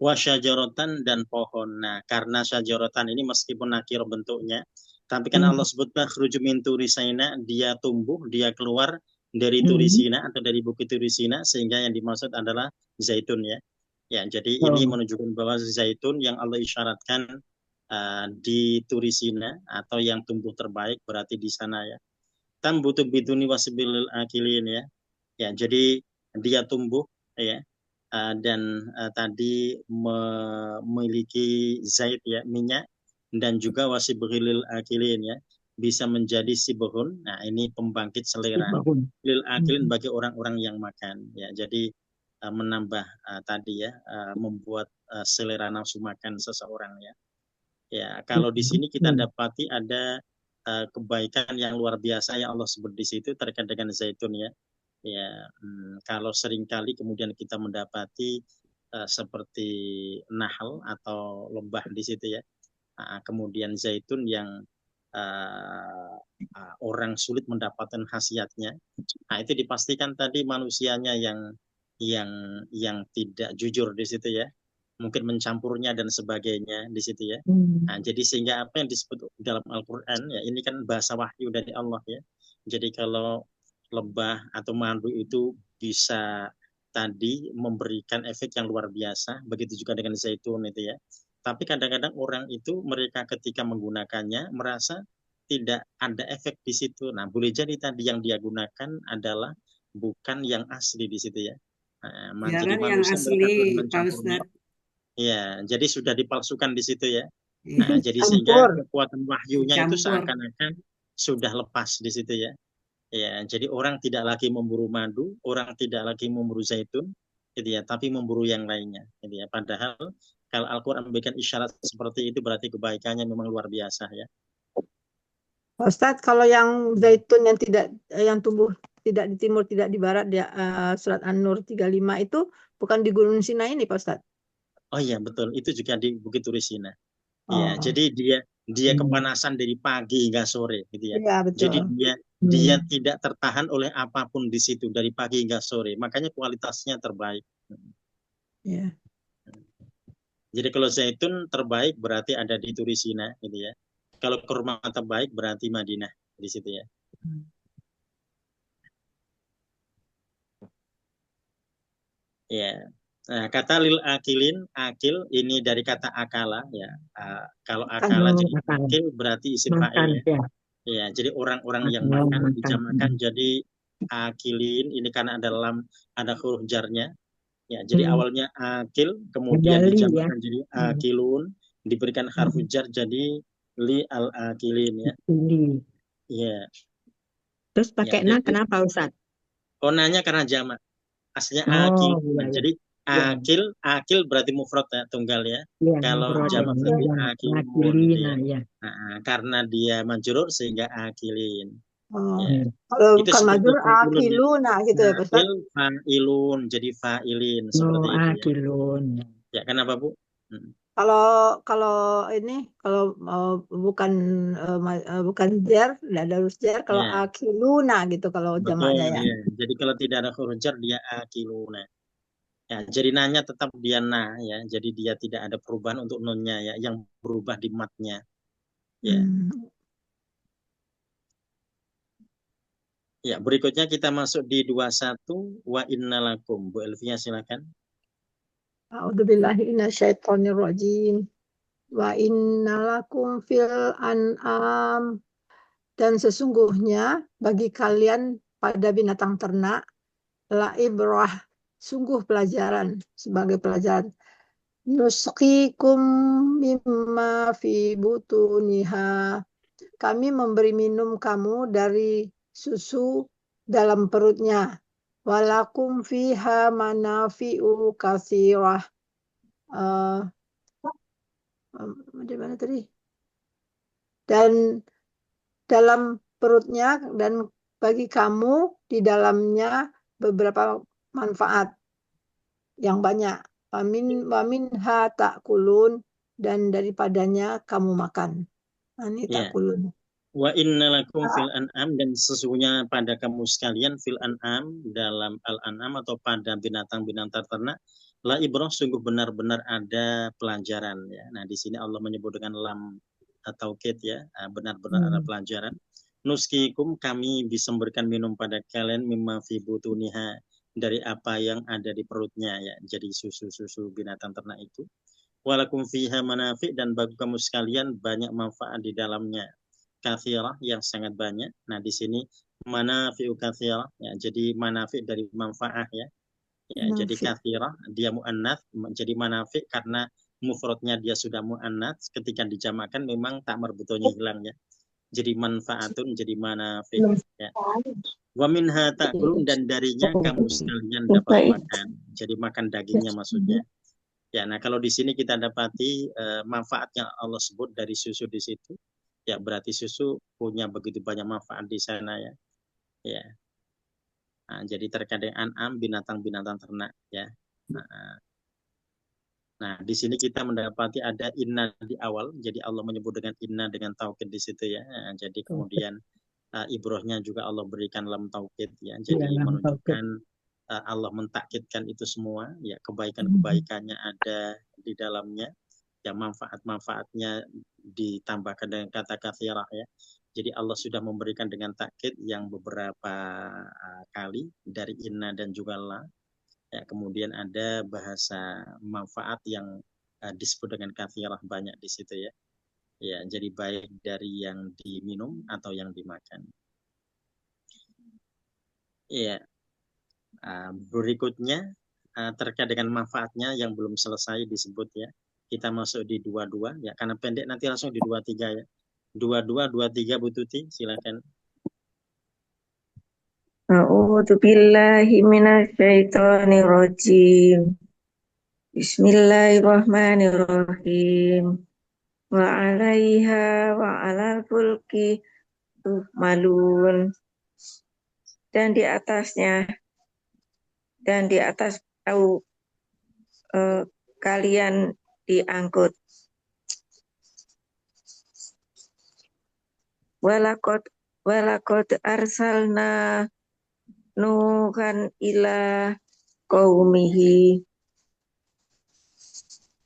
Wasyajaratan dan pohon. Nah, karena syajaratan ini meskipun nakir bentuknya, tapi kan Allah sebutkan khruju min turi Saina, dia tumbuh, dia keluar dari Turi Sina atau dari bukit Turi Sina, sehingga yang dimaksud adalah zaitun ya. Ya, jadi ini menunjukkan bahwa zaitun yang Allah isyaratkan di Turi Sina atau yang tumbuh terbaik berarti di sana ya. Tambutu biduni wasibil akilin ya. Ya, jadi dia tumbuh ya. Dan tadi memiliki zait ya, minyak, dan juga wasibghilil akilin ya, bisa menjadi sibghun. Nah, ini pembangkit selera lil akilin bagi orang-orang yang makan ya. Jadi menambah tadi ya, membuat selera nafsu makan seseorang ya. Ya, kalau di sini kita dapati ada kebaikan yang luar biasa yang Allah sebut di situ terkait dengan zaitun ya. Ya, kalau seringkali kemudian kita mendapati seperti nahal atau lebah di situ ya, kemudian zaitun yang orang sulit mendapatkan khasiatnya, nah itu dipastikan tadi manusianya yang tidak jujur di situ ya, mungkin mencampurnya dan sebagainya di situ ya. Nah, jadi sehingga apa yang disebut dalam Al-Quran ya, ini kan bahasa wahyu dari Allah ya. Jadi kalau lebah atau madu itu bisa tadi memberikan efek yang luar biasa. Begitu juga dengan zaitun itu ya. Tapi kadang-kadang orang itu mereka ketika menggunakannya merasa tidak ada efek di situ. Nah, boleh jadi tadi yang dia gunakan adalah bukan yang asli di situ ya. Jadi Jarang yang manusia mereka telah asli, Pak mencampurnya. Ustadz. Ya, jadi sudah dipalsukan di situ ya. Iya, Jadi sehingga Campur. kekuatan wahyunya itu dicampur. seakan-akan sudah lepas di situ ya. Ya, jadi orang tidak lagi memburu madu, orang tidak lagi memburu zaitun, gitu ya, tapi memburu yang lainnya, gitu ya. Padahal kalau Al-Quran memberikan isyarat seperti itu berarti kebaikannya memang luar biasa ya. Pak Ustadz, kalau yang zaitun yang tidak yang tumbuh tidak di timur, tidak di barat, dia surat An-Nur 35 itu bukan di Gunung Sinai ini, Pak Ustadz. Oh iya betul, itu juga di Bukit Turisina. Oh, Ya, jadi dia kepanasan dari pagi hingga sore, gitu ya. iya betul. Jadi dia tidak tertahan oleh apapun di situ dari pagi hingga sore. Makanya kualitasnya terbaik. Iya. Jadi kalau zaitun terbaik berarti ada di Turisina, gitu ya. Kalau kurma terbaik berarti Madinah di situ ya. Ya. Nah, kata lil akilin, akil ini dari kata akala ya. Kalau akala Oh, jadi makan. akil berarti isim Makan fa'il ya. ya. Ya, jadi orang-orang yang Oh, makan makan. dijamakan jadi akilin. Ini karena ada huruf jarnya. Ya, jadi awalnya akil, kemudian Medali ya. dijamakan jadi akilun, diberikan harfu jar jadi li al akilin ya. Pilih. Ya. Terus pakai Ya, na jadi kenapa Ustaz? onanya karena jamak. Aslinya Oh, akil. iya, iya. Jadi akil berarti mufrad ya, tunggal ya. Iya, Kalau mufrad jamak ya. berarti Iya, akilun akilin, gitu ya. nah, ya. Karena dia majrur sehingga akilin. Oh. Ya. Kalau Itu bukan seperti majur, fa'ilun ya. akiluna gitu ya, Pak Ustadz. Akil, fa'ilun, jadi fa'ilin Oh, seperti itu ya. akilun. Ya, kenapa Bu? Kalau ini kalau bukan bukan jar, tidak ada huruf jar. Kalau Ya, akiluna gitu kalau betul jamaknya ya. ya. Jadi kalau tidak ada huruf jar dia akiluna. Ya, jadi nanya tetap dia na ya. Jadi dia tidak ada perubahan untuk nunnya ya, yang berubah di matnya. Ya. Ya, berikutnya kita masuk di 21 wa innalakum. Bu Elvia silakan. A'udzubillahi minasyaitonirrajim. Wa innalakum fil an'am, dan sesungguhnya bagi kalian pada binatang ternak la ibrah, sungguh pelajaran, sebagai pelajaran. Nusqikum mimma fi butuniha, kami memberi minum kamu dari susu dalam perutnya. Walakum fiha manafi'u katsirah. Di mana tadi? Dan dalam perutnya dan bagi kamu di dalamnya beberapa manfaat yang banyak. Wamin ha ta'kulun, dan daripadanya kamu makan. Ini Ya. ta'kulun. Wa innalakum fil an'am, dan sesungguhnya pada kamu sekalian fil an'am, dalam al-an'am atau pada binatang-binatang ternak, la ibrah, sungguh benar-benar ada pelajaran ya. Nah, di sini Allah menyebut dengan lam atau ket ya, benar-benar ada pelajaran. Nuskikum, kami bisa memberikan minum pada kalian mimma fi butuniha, dari apa yang ada di perutnya ya. Jadi susu-susu binatang ternak itu. Walakum fiha manafi, dan bagi kamu sekalian banyak manfaat di dalamnya. Kathirah, yang sangat banyak. Nah, di sini manafi'u kathirah ya, jadi manafi dari manfaat ya. Ya, jadi kathirah dia muannats, jadi manafi karena mufradnya dia sudah muannats, ketika dijamakkan memang tak marbutonya hilang ya. Jadi manfaatun jadi manafi ya. Wa minha ta'kulun, dan darinya kamu sekalian dapat makan. Jadi makan dagingnya maksudnya. Ya, nah kalau di sini kita dapati manfaat yang Allah sebut dari susu di situ. Ya, berarti susu punya begitu banyak manfaat di sana ya. Ya. Nah, jadi terkait dengan an'am, binatang-binatang ternak ya. Nah, di sini kita mendapati ada inna di awal. Jadi Allah menyebut dengan inna dengan taukid di situ ya. Nah, jadi kemudian ibrohnya juga Allah berikan lam taukid ya. Jadi menunjukkan Allah mentakkidkan itu semua ya, kebaikan-kebaikannya ada di dalamnya. Ya, manfaat-manfaatnya ditambahkan dengan kata kathirah ya. Jadi Allah sudah memberikan dengan takkid yang beberapa kali dari inna dan juga la. Ya, kemudian ada bahasa manfaat yang disebut dengan kathirah, banyak di situ ya. Ya, jadi baik dari yang diminum atau yang dimakan. Ya, berikutnya terkait dengan manfaatnya yang belum selesai disebut ya. Kita masuk di 22 ya, karena pendek nanti langsung di 23 ya. 22, 23 Bu Tuti, silakan. A'udzu billahi minasyaitonir rajim. Bismillahirrahmanirrahim. Wa 'alaiha wa 'alal fulki tuhmalun. Dan di atasnya dan di atas perahu kalian diangkut. Walakot arsalna Nuhan ila qaumihi.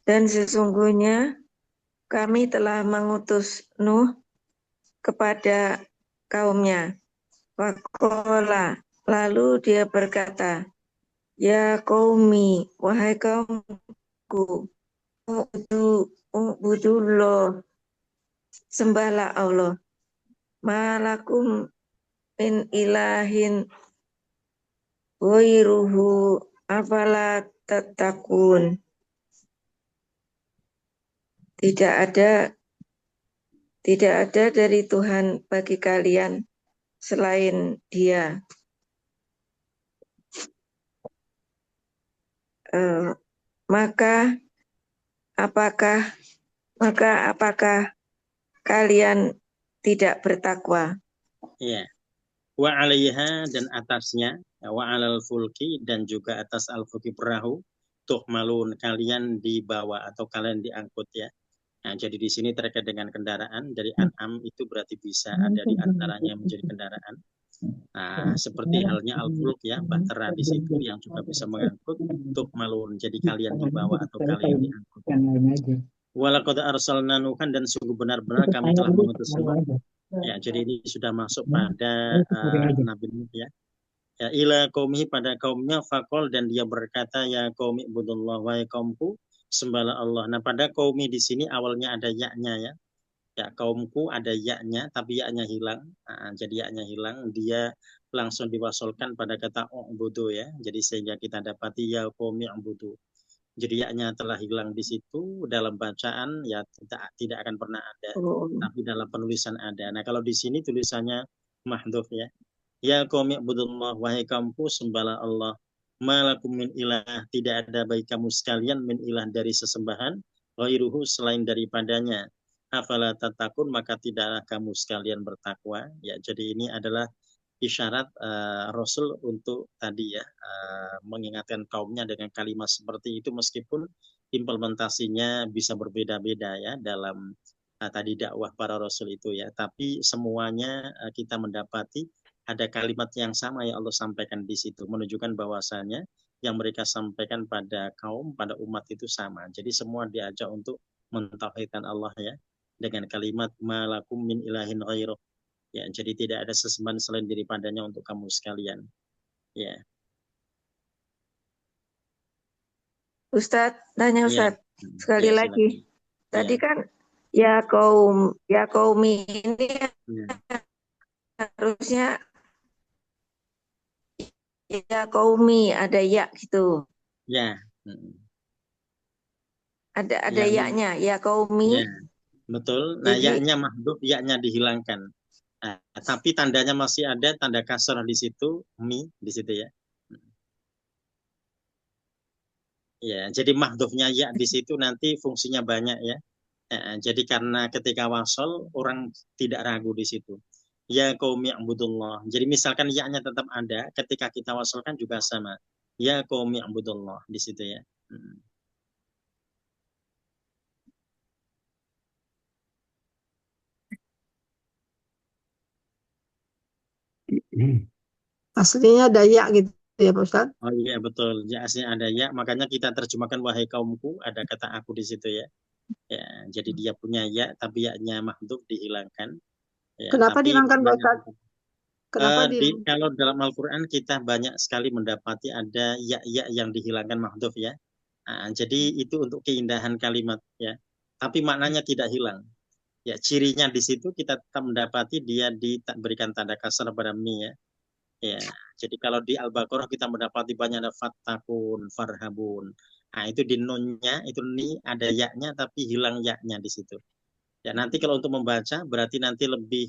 Dan sesungguhnya kami telah mengutus Nuh kepada kaumnya. Waqala, lalu dia berkata, ya qaumi, wahai kaumku, ubudullah, sembahlah Allah. Malakum min ilahin ghairuhu afala tattaqun. Tidak ada dari Tuhan bagi kalian selain Dia. Maka apakah kalian tidak bertakwa? Ya. Wa 'alaiha, dan atasnya, wa 'alal fulki, dan juga atas al-fulki perahu, tuhmalun, kalian dibawa atau kalian diangkut ya. Nah, jadi di sini terkait dengan kendaraan dari an'am itu berarti bisa ada di antaranya yang menjadi kendaraan. Nah, seperti halnya al-fulk ya, bahtera di situ yang juga bisa mengangkut, tuhmalun, jadi kalian dibawa atau kalian diangkut. Walaqad arsalna Nuhan, dan sungguh benar-benar kami telah mengutus Nuh. Ya, jadi ini sudah masuk pada Nabi Nuh ya. Ya, ila qaumihi, pada kaumnya, faqol, dan dia berkata, ya qaumi ibudullah, wahai kaumku, sembahlah Allah. Nah, pada qaumi di sini awalnya ada ya-nya ya. Ya, kaumku ada ya-nya, tapi ya-nya hilang. Nah, jadi ya-nya hilang, dia langsung diwasolkan pada kata u'budu ya. Jadi sehingga kita dapati ya qaumi u'budu. Jadi ya-nya telah hilang di situ, dalam bacaan ya tidak akan pernah ada, tapi dalam penulisan ada. Nah, kalau di sini tulisannya mahdhuf ya. Ya qaumi ibudullah, wahai kaumku, sembahlah Allah. Malakum min ilah, tidak ada bagi kamu sekalian min ilah, dari sesembahan, ghairuhu, selain daripadanya. Afala tatakun, maka tidaklah kamu sekalian bertakwa. Ya, jadi ini adalah isyarat Rasul untuk tadi ya, mengingatkan kaumnya dengan kalimat seperti itu, meskipun implementasinya bisa berbeda-beda ya dalam tadi dakwah para Rasul itu ya, tapi semuanya kita mendapati ada kalimat yang sama yang Allah sampaikan di situ, menunjukkan bahwasanya yang mereka sampaikan pada kaum, pada umat itu sama. Jadi semua diajak untuk mentauhidkan Allah ya, dengan kalimat malakum min ilahin ghairuh. Ya, jadi tidak ada sesembahan selain daripadanya untuk kamu sekalian. Ya. Ustadz, tanya Ustadz, sekali Ya, lagi. silakan. Tadi Ya. kan ya qaumi ini harusnya ya qaumi, ada ya gitu. Ya. Ada Ya, ya-nya, ya qaumi. ya, betul. Nah, Jadi ya-nya mahdhuf, ya-nya dihilangkan. Nah, tapi tandanya masih ada, tanda kasrah di situ, mi di situ ya. Ya, jadi mahdhufnya ya di situ nanti fungsinya banyak ya. Jadi karena ketika wasol orang tidak ragu di situ. Ya qaumi ibudullah. Jadi misalkan ya-nya tetap ada, ketika kita wasolkan juga sama. Ya qaumi ibudullah di situ ya. Aslinya ada ya gitu ya Pak Ustadz. Oh iya betul, ya aslinya ada ya, makanya kita terjemahkan wahai kaumku, ada kata aku di situ ya. Ya, jadi dia punya ya, tapi ya-nya mahdhuf dihilangkan. Ya, Kenapa tapi dihilangkan Pak maknanya Ustadz? tetap. Kenapa Kalau dalam Al-Quran kita banyak sekali mendapati ada ya yang dihilangkan mahdhuf ya. Nah, jadi itu untuk keindahan kalimat ya. Tapi maknanya tidak hilang. Ya, cirinya di situ kita tetap mendapati dia diberikan tanda kasar pada mi ya. Ya, jadi kalau di Al-Baqarah kita mendapati banyak ada fattakun, farhabun. Nah, itu di nunnya itu ni ada yaknya tapi hilang yaknya di situ. Ya, nanti kalau untuk membaca berarti nanti lebih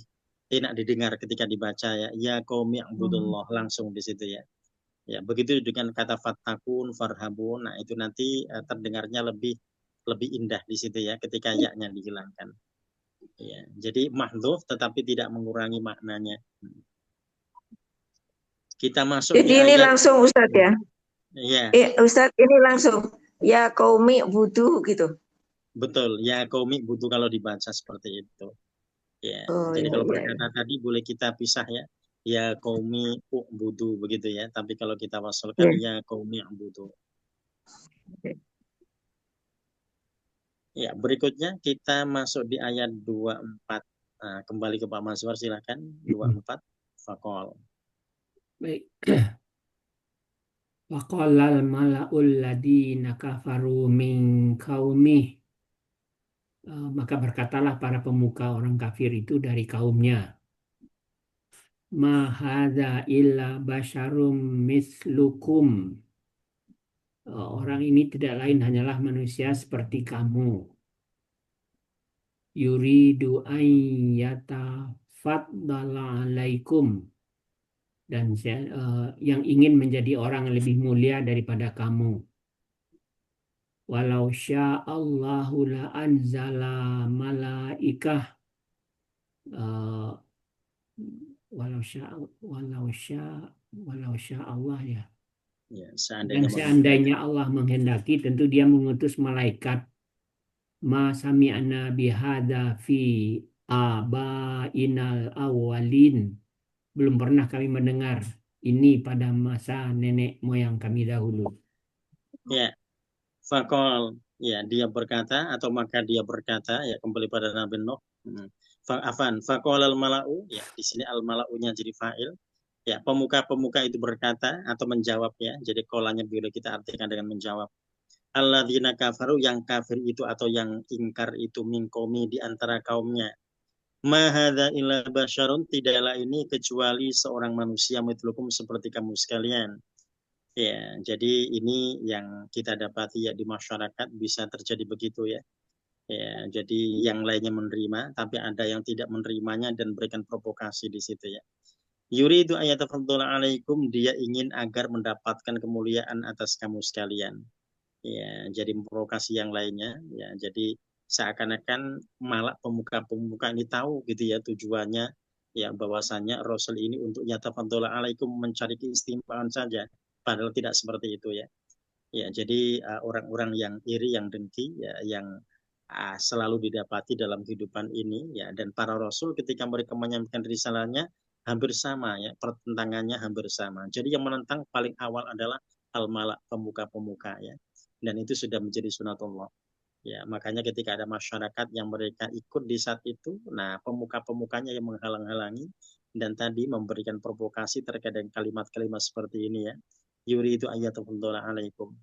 enak didengar ketika dibaca ya. Ya qaumi ibudullah langsung di situ ya. Ya, begitu dengan kata fattakun, farhabun. Nah, itu nanti terdengarnya lebih indah di situ ya ketika yaknya dihilangkan. Ya, jadi mahdhuf tetapi tidak mengurangi maknanya. Kita masuk Jadi di ini ayat langsung Ustadz ya. ya, Ustadz ini langsung ya qaumi budu gitu. betul. Ya qaumi butuh kalau dibaca seperti itu. Ya, Oh jadi iya kalau iya. berkata tadi boleh kita pisah ya. Ya qaumi butuh begitu ya. Tapi kalau kita wasalkan Iya. ya qaumi butuh. Ya, berikutnya kita masuk di ayat 24. Nah, kembali ke Pak Mazwar silakan 24 faqol. Baik. Waqalal mala'ul ladina kafaru min qaumih. Maka berkatalah para pemuka orang kafir itu dari kaumnya. Ma hadza illa basyarum mislukum. Orang ini tidak lain hanyalah manusia seperti kamu. Yuridu an yatafaddala alaikum. Dan yang ingin menjadi orang lebih mulia daripada kamu. Walau sya'allahu la anzala malaikah walau sya Allah ya. Ya, Dan seandainya seandainya Allah menghendaki tentu dia mengutus malaikat. Ma sami'na bihadza fi abainal awwalin. Belum pernah kami mendengar ini pada masa nenek moyang kami dahulu. Ya, faqol ya dia berkata atau maka dia berkata ya kembali pada Nabi Nuh. Faqol al mala'u ya di sini al mala'unya jadi fa'il. Ya, pemuka-pemuka itu berkata atau menjawab ya. Jadi kolanya boleh kita artikan dengan menjawab. Alladzina kafaru yang kafir itu atau yang ingkar itu mingkomi di antara kaumnya. Ma hadza illa basyarun tidaklah ini kecuali seorang manusia mitlukum seperti kamu sekalian. Ya, jadi ini yang kita dapati ya di masyarakat bisa terjadi begitu ya. Ya, jadi yang lainnya menerima tapi ada yang tidak menerimanya dan berikan provokasi di situ ya. Yuridu ayatafaddala alaikum dia ingin agar mendapatkan kemuliaan atas kamu sekalian. Ya, jadi provokasi yang lainnya ya. Jadi seakan-akan malah pemuka-pemuka ini tahu gitu ya tujuannya ya bahwasanya Rasul ini untuk yatafaddala alaikum mencari keistimewaan saja padahal tidak seperti itu ya. Ya, jadi orang-orang yang iri yang dengki ya yang selalu didapati dalam kehidupan ini ya dan para rasul ketika mereka menyampaikan risalahnya hampir sama ya pertentangannya hampir sama. Jadi yang menentang paling awal adalah al-malak pemuka-pemuka ya. Dan itu sudah menjadi sunatullah. Ya, makanya ketika ada masyarakat yang mereka ikut di saat itu, nah pemuka-pemukanya yang menghalang-halangi dan tadi memberikan provokasi terkait dengan kalimat-kalimat seperti ini ya. Yuridu ayatafaddala alaikum.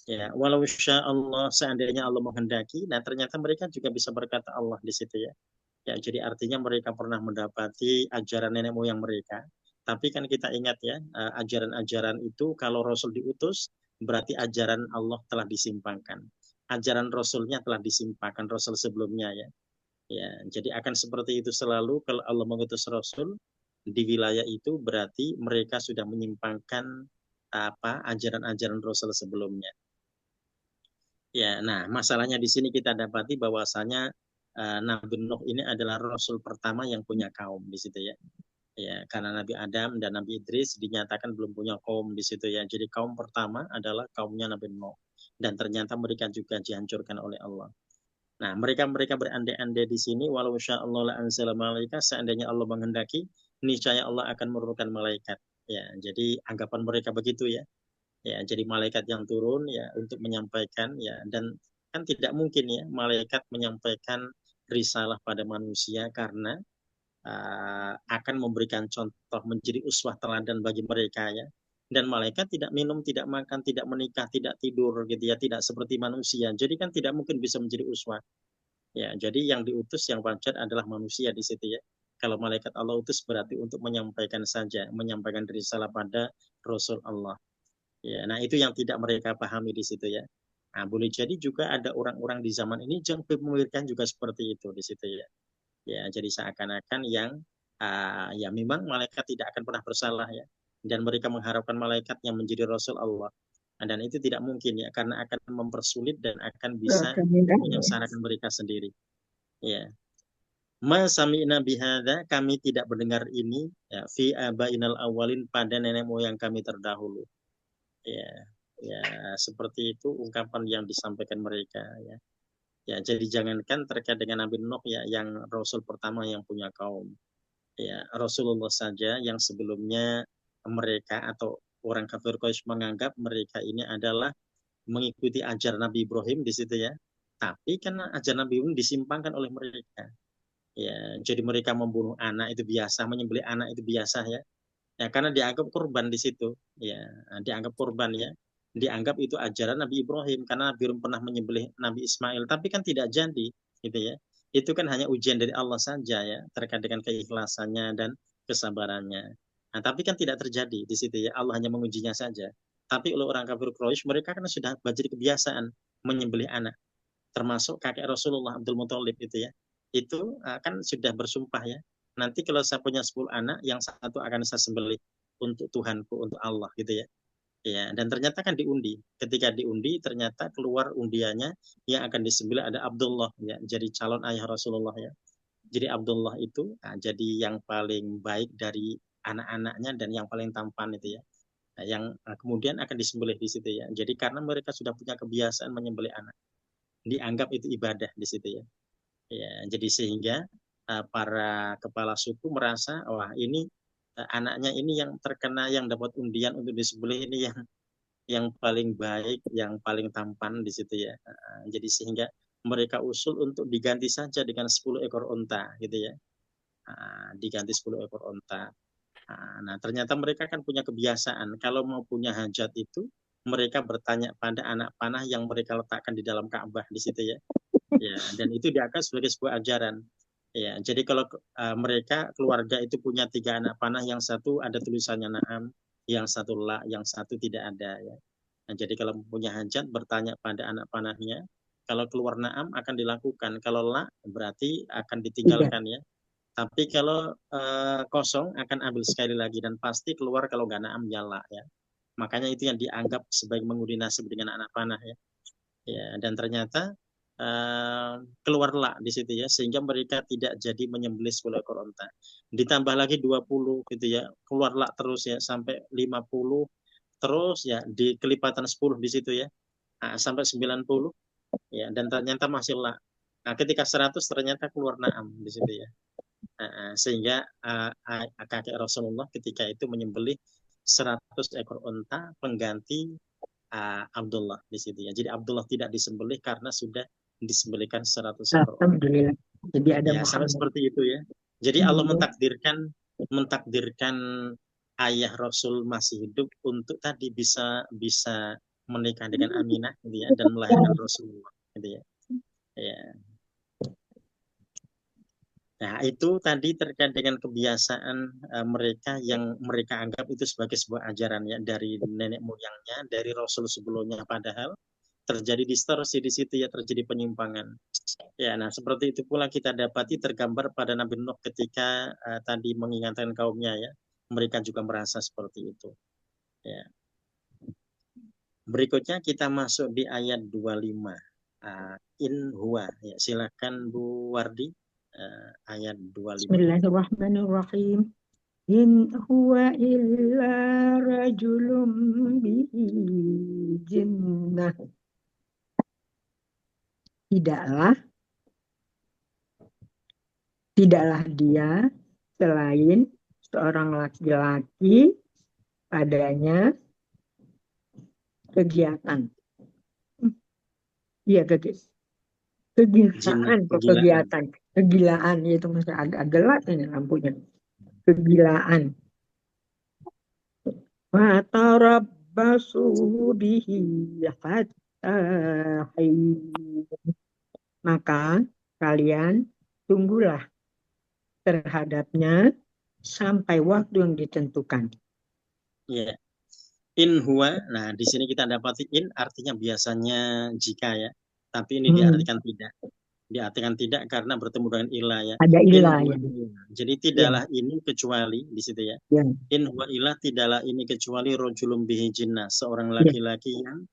Ya, walau Allah seandainya Allah menghendaki, nah ternyata mereka juga bisa berkata Allah di situ ya. Ya, jadi artinya mereka pernah mendapati ajaran nenek moyang mereka. Tapi kan kita ingat ya, ajaran-ajaran itu kalau Rasul diutus, berarti ajaran Allah telah disimpangkan. Ajaran Rasulnya telah disimpangkan Rasul sebelumnya ya. Ya, jadi akan seperti itu selalu kalau Allah mengutus Rasul di wilayah itu berarti mereka sudah menyimpangkan ajaran-ajaran Rasul sebelumnya. Ya, nah masalahnya di sini kita dapati bahwasanya Nabi Nuh ini adalah Rasul pertama yang punya kaum di situ ya. Ya, karena Nabi Adam dan Nabi Idris dinyatakan belum punya kaum di situ ya. Jadi kaum pertama adalah kaumnya Nabi Nuh dan ternyata mereka juga dihancurkan oleh Allah. Nah, mereka berandai-andai di sini walau sya'allah la anzala malaika seandainya Allah menghendaki niscaya Allah akan menurunkan malaikat. Ya, jadi anggapan mereka begitu ya. Ya, jadi malaikat yang turun ya untuk menyampaikan ya dan kan tidak mungkin ya malaikat menyampaikan risalah pada manusia karena akan memberikan contoh, menjadi uswah teladan bagi mereka ya. Dan malaikat tidak minum, tidak makan, tidak menikah, tidak tidur gitu ya, tidak seperti manusia. Jadi kan tidak mungkin bisa menjadi uswah. Ya, jadi yang diutus yang wajar adalah manusia di situ ya. Kalau malaikat Allah utus berarti untuk menyampaikan saja, menyampaikan risalah pada Rasul Allah. Ya, nah itu yang tidak mereka pahami di situ ya. Nah, boleh jadi juga ada orang-orang di zaman ini yang memikirkan juga seperti itu di situ ya. Ya, jadi seakan-akan yang ya memang malaikat tidak akan pernah bersalah ya, dan mereka mengharapkan malaikat yang menjadi Rasul Allah, dan itu tidak mungkin ya, karena akan mempersulit dan akan bisa menyengsarakan mereka sendiri. Ya, ma sami'na bihadza, kami tidak mendengar ini ya, fi abainal awalin, pada nenek moyang kami terdahulu. Ya, ya seperti itu ungkapan yang disampaikan mereka ya. Ya, jadi jangankan terkait dengan Nabi Nuh ya, yang Rasul pertama yang punya kaum. Ya, Rasulullah saja yang sebelumnya mereka atau orang kafir Quraisy menganggap mereka ini adalah mengikuti ajaran Nabi Ibrahim di situ ya. Tapi karena ajaran Nabi Ibrahim disimpangkan oleh mereka. Ya, jadi mereka membunuh anak itu biasa, menyembelih anak itu biasa ya. Ya, karena dianggap korban di situ. Ya, dianggap korban ya. Dianggap itu ajaran Nabi Ibrahim, karena Nabi Ibrahim pernah menyembelih Nabi Ismail, tapi kan tidak jadi, gitu ya. Itu kan hanya ujian dari Allah saja ya, terkait dengan keikhlasannya dan kesabarannya. Nah, tapi kan tidak terjadi di situ ya. Allah hanya mengujinya saja. Tapi oleh orang kafir Quraisy, mereka kan sudah menjadi kebiasaan menyembelih anak, termasuk kakek Rasulullah Abdul Muthalib itu ya. Itu kan sudah bersumpah ya. Nanti kalau saya punya 10 anak, yang satu akan saya sembelih untuk Tuhanku, untuk Allah gitu ya. Ya, dan ternyata kan diundi. Ketika diundi ternyata keluar undiannya yang akan disembelih ada Abdullah ya, jadi calon ayah Rasulullah ya. Jadi Abdullah itu jadi yang paling baik dari anak-anaknya dan yang paling tampan itu ya. Nah, yang kemudian akan disembelih di situ ya. Jadi karena mereka sudah punya kebiasaan menyembelih anak, dianggap itu ibadah di situ ya. Ya, jadi sehingga para kepala suku merasa, wah ini anaknya ini yang terkena, yang dapat undian untuk disembelih ini yang paling baik, yang paling tampan di situ ya. Jadi sehingga mereka usul untuk diganti saja dengan 10 ekor unta gitu ya. Diganti 10 ekor unta. Nah, ternyata mereka kan punya kebiasaan kalau mau punya hajat itu mereka bertanya pada anak panah yang mereka letakkan di dalam Ka'bah di situ ya. Ya, dan itu dianggap sebagai sebuah ajaran. Ya, jadi kalau mereka keluarga itu punya 3 anak panah, yang satu ada tulisannya Naam, yang satu La, yang satu tidak ada ya. Nah, jadi kalau punya hajat bertanya pada anak panahnya, kalau keluar Naam akan dilakukan, kalau La berarti akan ditinggalkan ya. Tapi kalau kosong akan ambil sekali lagi, dan pasti keluar kalau nggak Naam ya La ya. Makanya itu yang dianggap sebagai mengundi nasib dengan anak panah ya. Ya, dan ternyata keluarlah di situ ya, sehingga mereka tidak jadi menyembelih 10 ekor unta. Ditambah lagi 20 gitu ya, keluarlah terus ya sampai 50, terus ya di kelipatan 10 di situ ya. Sampai 90 ya, dan ternyata masih lah. Nah, ketika 100 ternyata keluar Naam di situ ya. Sehingga kakek Rasulullah ketika itu menyembelih 100 ekor unta pengganti Abdullah di situ ya. Jadi Abdullah tidak disembelih karena sudah disembelihkan 100 ekor. Alhamdulillah. Jadi ada ya, sama seperti itu ya. Jadi Allah mentakdirkan ayah Rasul masih hidup untuk tadi bisa menikah dengan Aminah gitu ya, dan melahirkan Rasulullah gitu ya. Ya. Nah, itu tadi terkait dengan kebiasaan mereka yang mereka anggap itu sebagai sebuah ajaran ya, dari nenek moyangnya, dari Rasul sebelumnya, padahal terjadi distorsi di situ ya, terjadi penyimpangan. Ya, nah seperti itu pula kita dapati tergambar pada Nabi Nuh ketika tadi mengingatkan kaumnya ya, mereka juga merasa seperti itu. Ya. Berikutnya kita masuk di ayat 25. In huwa, ya, silakan Bu Wardi, ayat 25. Bismillahirrahmanirrahim. In huwa illa rajulun bihi jinnah. Tidaklah dia selain seorang laki-laki padanya kegiatan. Iya, kegiatan. kegilaan, itu masih agak gelap ini lampunya. Kegilaan. Fatarabbasu bihi hatta hin. Maka kalian tunggulah terhadapnya sampai waktu yang ditentukan. Ya. In huwa, nah di sini kita dapati in artinya biasanya jika ya, tapi ini diartikan tidak. Diartikan tidak karena bertemu dengan ilah ya. Ada In ilah huwa ya. illa. Jadi tidaklah ini kecuali di situ ya. Ya. In huwa ilah tidaklah ini kecuali rojulum bihi jinnah, seorang Ya. laki-laki yang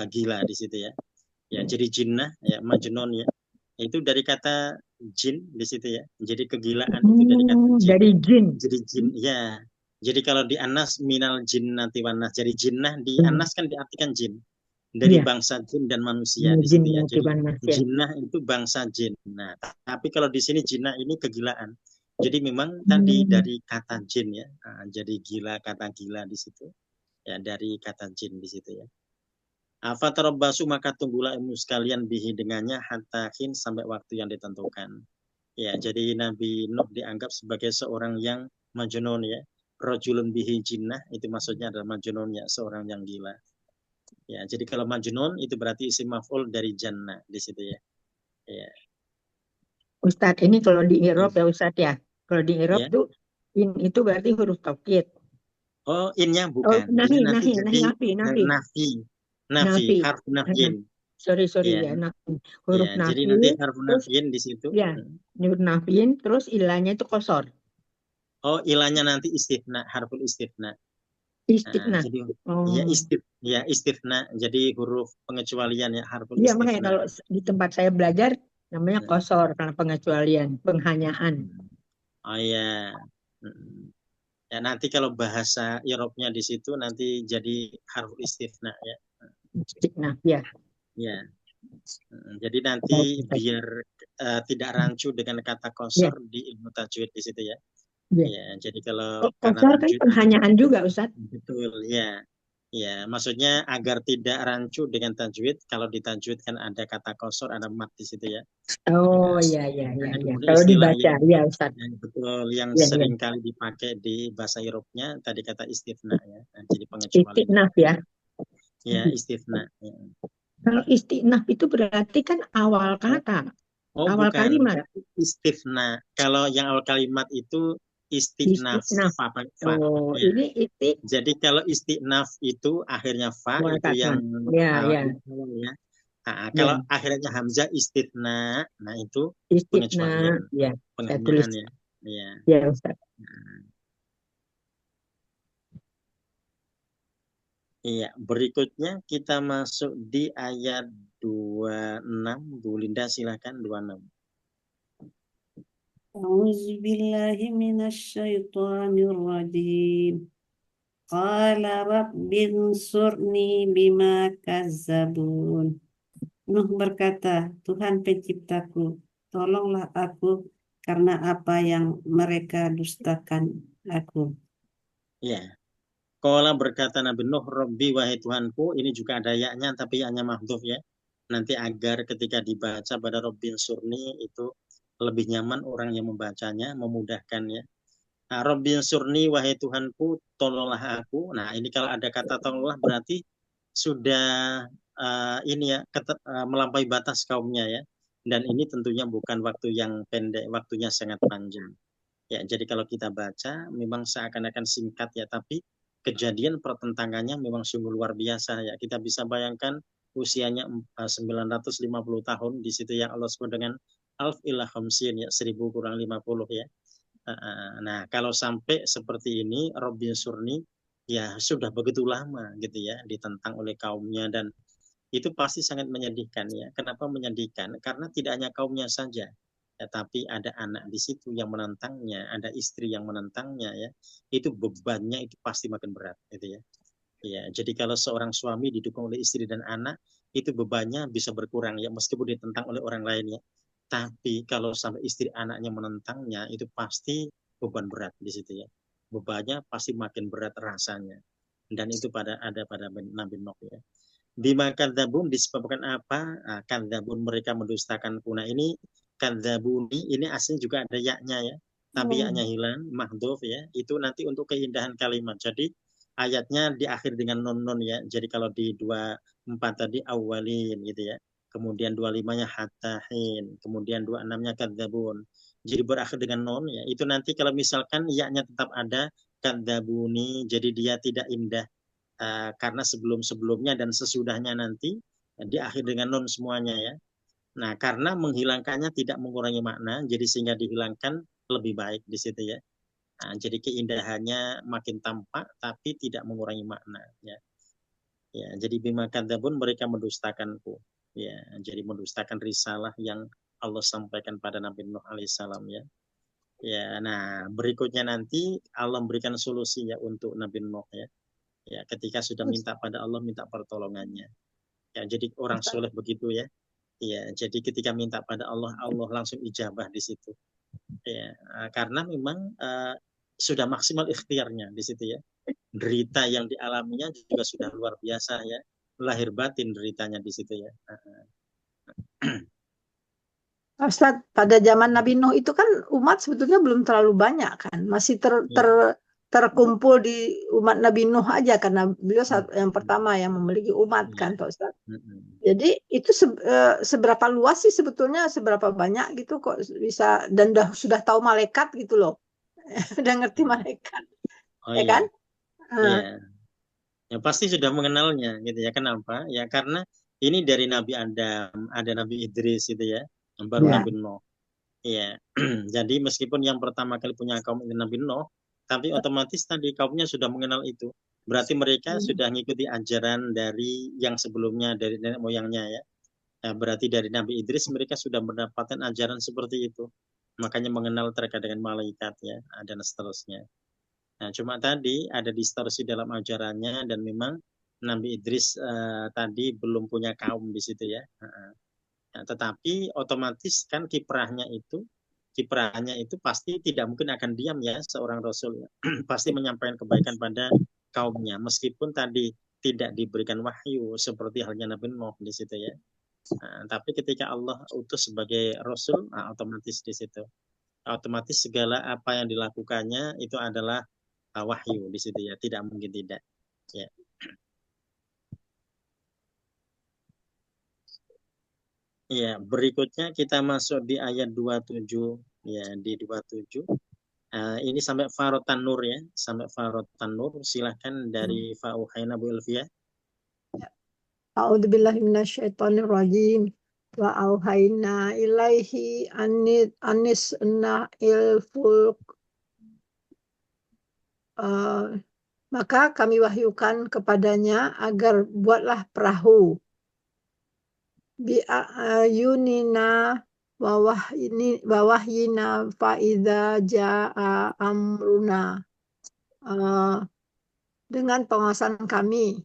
gila di situ ya. Ya, jadi jinnah ya, majnun ya. Itu dari kata jin di situ ya. Jadi kegilaan itu dari kata jin. Dari jin. Jadi jin ya. Jadi kalau di Anas minal jinnati wan nas. Jadi jinnah di Anas kan diartikan jin. Dari Iya. bangsa jin dan manusia Jin di situ ya. Jadi mutiwan manusia. jinnah itu bangsa jin. Nah, tapi kalau di sini jinnah ini kegilaan. Jadi memang tadi dari kata jin ya. Nah, jadi gila, kata gila di situ. Ya, dari kata jin di situ ya. Afatarabbasu maka tunggulah ilmu sekalian bihi dengannya hatta hin sampai waktu yang ditentukan. Ya, jadi Nabi Nuh dianggap sebagai seorang yang majnun ya. Rajulun bihi jinnah itu maksudnya adalah majnun ya, seorang yang gila. Ya, jadi kalau majnun itu berarti isim maf'ul dari jannah di situ ya. Ya. Ustadz, ini kalau di Irob ya Ustadz ya. Kalau di Irob Ya. tuh in itu berarti huruf taukid. Oh, innya Oh, bukan. nafi, Ini nanti jadi nafi, harf nafyin. Sorry Ya. ya, nafi. Huruf Ya, jadi nafi, nanti harf terus nafyin di situ. ya, huruf nafin, terus ilahnya itu kosor. Oh, ilahnya nanti istifna, harful istifna. Istifna. Jadi Oh. ya istifna. Jadi huruf pengecualian ya, harful Iya, istifna. makanya kalau di tempat saya belajar namanya kosor karena pengecualian, penghanyaan. Oh ya. Ya nanti kalau bahasa Eropnya di situ nanti jadi harful istifna ya. Istifna, ya. Ya. Jadi nanti biar tidak rancu dengan kata kosor di ilmu tajwid di situ ya. Ya, jadi kalau kosor kan penghanyaan juga, Ustaz. Betul, ya. Ya, maksudnya agar tidak rancu dengan tajwid, kalau di tajwid kan ada kata kosor, ada mat di situ ya. Oh, ya. Kalau dibaca, ya Ustaz. Betul, yang sering kali dipakai di bahasa Eropnya tadi kata istifna ya. Nah, jadi pengecualian. Istinaf ya. Ya, istifna. Ya. Kalau istinaf itu berarti kan awal kata. Oh, awal bukan. Kalimat. Istifna. Kalau yang awal kalimat itu istinaf. Oh, ya. ini isti. Jadi kalau istinaf itu akhirnya fa awal itu kata. yang Ya. Nah, kalau akhirnya hamzah istifna, nah itu pengecualian. Ya. Penghanyaan ya. Ya. Ya, Ustaz. Iya, berikutnya kita masuk di ayat 26. Bu Linda silakan 26. A'udzubillahi minasyaitonir rajim. Qala rabbinsurni bima kazzabun. Nuh berkata, Tuhan penciptaku, tolonglah aku karena apa yang mereka dustakan aku. Ya. Qala berkata Nabi Nuh, Rabbi wahai Tuhanku, ini juga ada yaknya tapi yaknya mahdhuf ya. Nanti agar ketika dibaca pada Rabbin surni itu lebih nyaman orang yang membacanya, memudahkan ya. Nah, Rabbin surni wahai Tuhanku, tolonglah aku. Nah, ini kalau ada kata tolonglah berarti sudah melampaui batas kaumnya ya. Dan ini tentunya bukan waktu yang pendek, waktunya sangat panjang. Ya, jadi kalau kita baca memang seakan-akan singkat ya, tapi kejadian pertentangannya memang sungguh luar biasa ya. Kita bisa bayangkan usianya 950 tahun di situ yang Allah sebut dengan alf ila khamsin ya, 1000 kurang 50 ya. Nah, kalau sampai seperti ini Rabbin surni ya sudah begitu lama gitu ya ditentang oleh kaumnya, dan itu pasti sangat menyedihkan ya. Kenapa menyedihkan? Karena tidak hanya kaumnya saja, ya, tapi ada anak di situ yang menentangnya, ada istri yang menentangnya ya. Itu bebannya itu pasti makin berat gitu ya. Ya, jadi kalau seorang suami didukung oleh istri dan anak, itu bebannya bisa berkurang ya meskipun ditentang oleh orang lain ya. Tapi kalau sampai istri anaknya menentangnya, itu pasti beban berat di situ ya. Bebannya pasti makin berat rasanya. Dan itu ada pada Nabi Nuh ya. Bima kadzabun disebabkan apa? Kadzabun mereka mendustakan kuna ini kadzabuni, ini aslinya juga ada yaknya ya, tapi Oh. yaknya hilang, mahdhuf ya. Itu nanti untuk keindahan kalimat. Jadi ayatnya diakhir dengan non ya. Jadi kalau di 24 tadi awalin gitu ya. Kemudian 25-nya hatahin, kemudian 26-nya kadzabun. Jadi berakhir dengan non ya. Itu nanti kalau misalkan yaknya tetap ada kadzabuni, jadi dia tidak indah karena sebelum-sebelumnya dan sesudahnya nanti diakhir dengan non semuanya ya. Nah, karena menghilangkannya tidak mengurangi makna, jadi sehingga dihilangkan lebih baik di situ ya. Nah, jadi keindahannya makin tampak, tapi tidak mengurangi makna. Ya, ya. Jadi bima kadzabun, mereka mendustakanku. Ya, jadi mendustakan risalah yang Allah sampaikan pada Nabi Nuh alaihissalam ya. Ya, nah berikutnya nanti Allah memberikan solusi ya untuk Nabi Nuh ya. Ya, ketika sudah minta pada Allah, minta pertolongannya. Ya, jadi orang Ustaz, soleh begitu ya. Ya, jadi ketika minta pada Allah, Allah langsung ijabah di situ. Ya, karena memang sudah maksimal ikhtiarnya di situ ya. Derita yang dialaminya juga sudah luar biasa ya. Lahir batin deritanya di situ ya. Ustaz, pada zaman Nabi Nuh itu kan umat sebetulnya belum terlalu banyak kan, masih Ya. terkumpul di umat Nabi Nuh aja karena beliau yang pertama yang memiliki umat Ya. kan, Pak Ustaz. Jadi itu seberapa luas sih sebetulnya, seberapa banyak gitu kok bisa, dan sudah tahu malaikat gitu loh, udah ngerti malaikat, Oh ya iya, kan? ya. Ya pasti sudah mengenalnya gitu ya. Kenapa? Ya karena ini dari Nabi Adam, ada Nabi Idris gitu ya, baru Ya. Nabi Nuh. Iya, jadi meskipun yang pertama kali punya kaum ini Nabi Nuh, tapi otomatis tadi kaumnya sudah mengenal itu. Berarti mereka sudah mengikuti ajaran dari yang sebelumnya, dari nenek moyangnya ya. Nah, berarti dari Nabi Idris mereka sudah mendapatkan ajaran seperti itu. Makanya mengenal terkait dengan malaikat ya, dan seterusnya. Nah, cuma tadi ada distorsi dalam ajarannya dan memang Nabi Idris tadi belum punya kaum di situ ya. Nah, tetapi otomatis kan kiprahnya itu pasti tidak mungkin akan diam ya seorang rasul ya. Pasti menyampaikan kebaikan pada kaumnya meskipun tadi tidak diberikan wahyu seperti halnya Nabi Nuh di situ ya. Nah, tapi ketika Allah utus sebagai rasul, nah, otomatis di situ. Otomatis segala apa yang dilakukannya itu adalah wahyu di situ ya, tidak mungkin tidak. Ya. Ya, berikutnya kita masuk di ayat 27 ya, di 27. Ini sampai Farotan Nur ya, sampai Farotan Nur. Silahkan dari Fauhaina Bu Elvia. A'udzubillahi minasyaitonirrajim. Wa auhayna ilaihi anis il fulk. Maka kami wahyukan kepadanya agar buatlah perahu. Bi'ayunina wawahyina fa'idha ja'a amruna. Dengan pengawasan kami.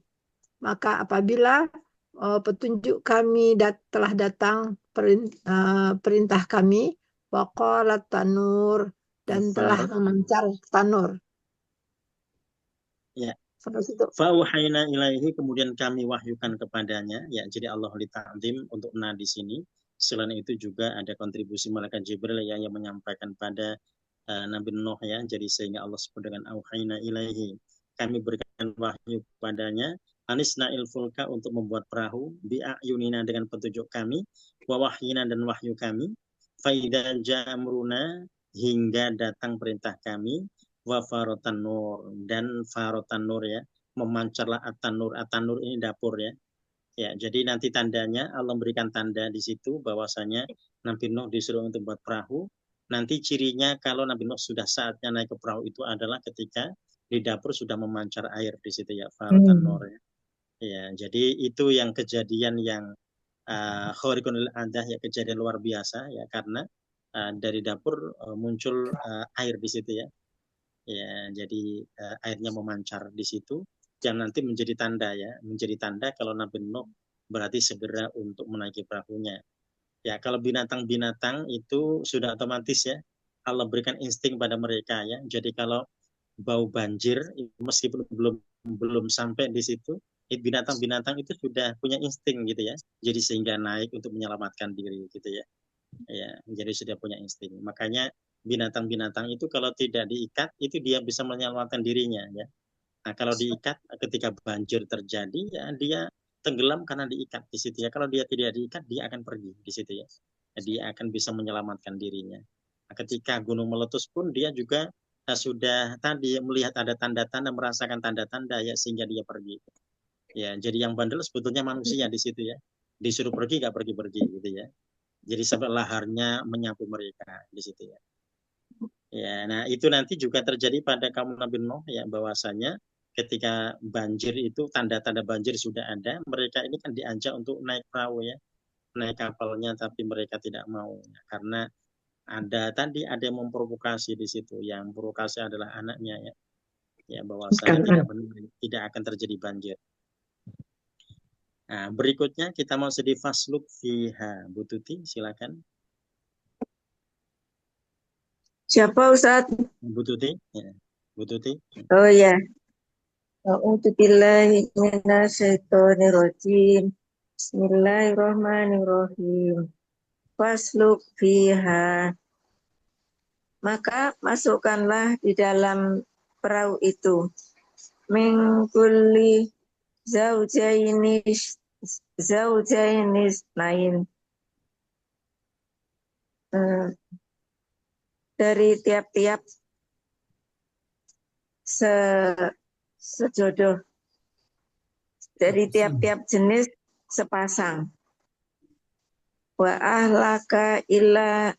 Maka apabila petunjuk kami telah datang, perintah kami, waqalat tanur, dan telah memancar tanur. Ya. Sampai situ. Fauhaina ilaihi, kemudian kami wahyukan kepadanya. Ya, jadi Allah lita'zim untuk na di sini. Selain itu juga ada kontribusi malaikat Jibril yang menyampaikan pada Nabi Nuh ya. Jadi sehingga Allah sebut dengan auhaina ilaihi. Kami berikan wahyu kepadanya. Anisna'il fulka, untuk membuat perahu. Bi'ayunina, dengan petunjuk kami. Wawahyina, dan wahyu kami. Faidah ja'amruna, hingga datang perintah kami. Wa farotan nur, dan farotan nur ya, memancarlah at-tanur. At-tanur ini dapur ya. Ya, jadi nanti tandanya Allah memberikan tanda di situ bahwasanya Nabi Nuh disuruh untuk buat perahu. Nanti cirinya kalau Nabi Nuh sudah saatnya naik ke perahu itu adalah ketika di dapur sudah memancar air di situ ya, farotan nur ya. Ya, jadi itu yang kejadian yang khariqul adah ya, kejadian luar biasa ya, karena dari dapur muncul air di situ ya. Ya, jadi airnya memancar di situ yang nanti menjadi tanda ya, menjadi tanda kalau Nabi Nuh berarti segera untuk menaiki perahunya. Ya, kalau binatang-binatang itu sudah otomatis ya, Allah berikan insting pada mereka ya. Jadi kalau bau banjir meskipun belum sampai di situ, binatang-binatang itu sudah punya insting gitu ya. Jadi sehingga naik untuk menyelamatkan diri gitu ya. Ya, jadi sudah punya insting. Makanya binatang-binatang itu kalau tidak diikat itu dia bisa menyelamatkan dirinya ya. Nah, kalau diikat ketika banjir terjadi ya dia tenggelam karena diikat di situ ya. Kalau dia tidak diikat dia akan pergi di situ ya. Dia akan bisa menyelamatkan dirinya. Nah, ketika gunung meletus pun dia juga sudah tadi melihat ada tanda-tanda, merasakan tanda-tanda ya sehingga dia pergi. Ya, jadi yang bandel sebetulnya manusia di situ ya. Disuruh pergi nggak pergi-pergi gitu ya. Jadi sampai laharnya menyapu mereka di situ ya. Ya, nah itu nanti juga terjadi pada kaum Nabi Nuh ya bahwasanya ketika banjir itu tanda-tanda banjir sudah ada, mereka ini kan diajak untuk naik perahu ya, naik kapalnya tapi mereka tidak mau ya, karena ada yang memprovokasi di situ, yang provokasi adalah anaknya ya, ya bahwasanya tidak benar, tidak akan terjadi banjir. Nah, berikutnya kita mau sedih fasluk fiha. Bu Tuti, silakan. Siapa Ustaz? Bu Tuti, ya. Bu Tuti. Oh ya. A'udzubillahi minasyaitonirrajim. Bismillahirrahmanirrahim. Fasluk fiha. Maka masukkanlah di dalam perahu itu. Min kulli zaujaini lain. Dari tiap-tiap sejodoh. Dari tiap-tiap jenis sepasang. Wa ahlaka illa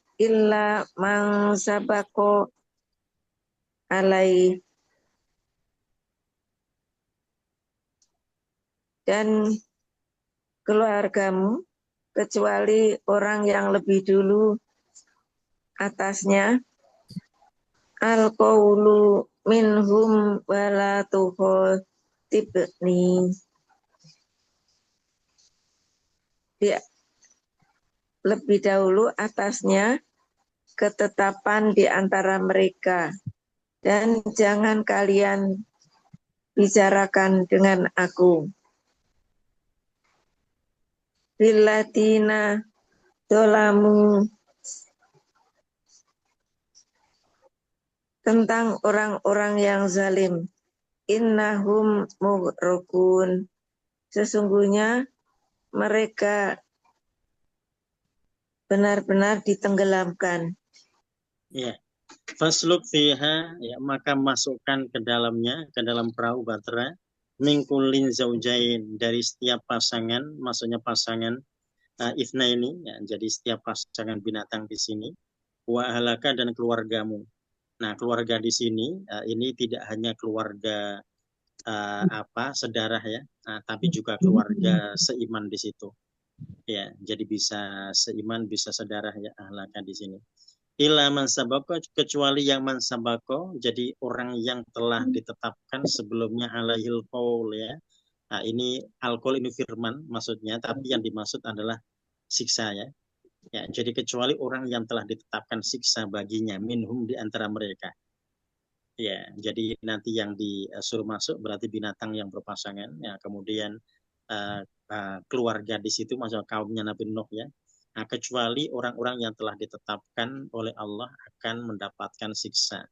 man sabako alai. Dan keluargamu kecuali orang yang lebih dulu atasnya. Al-qawlu minhum wala tukhotibni. Dia lebih dahulu atasnya ketetapan di antara mereka, dan jangan kalian bicarakan dengan aku. Billatina dolamu, tentang orang-orang yang zalim. Innahum mughraqun, sesungguhnya mereka benar-benar ditenggelamkan. Ya, fasluk fiha, ya maka masukkan ke dalamnya, ke dalam perahu bahtera, mingkulin zaujain, dari setiap pasangan, maksudnya pasangan ifna ini, ya, jadi setiap pasangan binatang di sini, wa ahlaka dan keluargamu. Nah, keluarga di sini ini tidak hanya keluarga sedarah ya, tapi juga keluarga seiman di situ. Ya, jadi bisa seiman, bisa sedarah ya ahlaka di sini. Ila man sabako, kecuali yang man sabako, jadi orang yang telah ditetapkan sebelumnya alaihil qaul ya. Nah, ini alkohol ini firman maksudnya, tapi yang dimaksud adalah siksa ya. Ya, jadi kecuali orang yang telah ditetapkan siksa baginya minhum di antara mereka. Ya, jadi nanti yang disuruh masuk berarti binatang yang berpasangan ya, kemudian keluarga di situ maksudnya kaumnya Nabi Nuh ya. Nah, kecuali orang-orang yang telah ditetapkan oleh Allah akan mendapatkan siksa.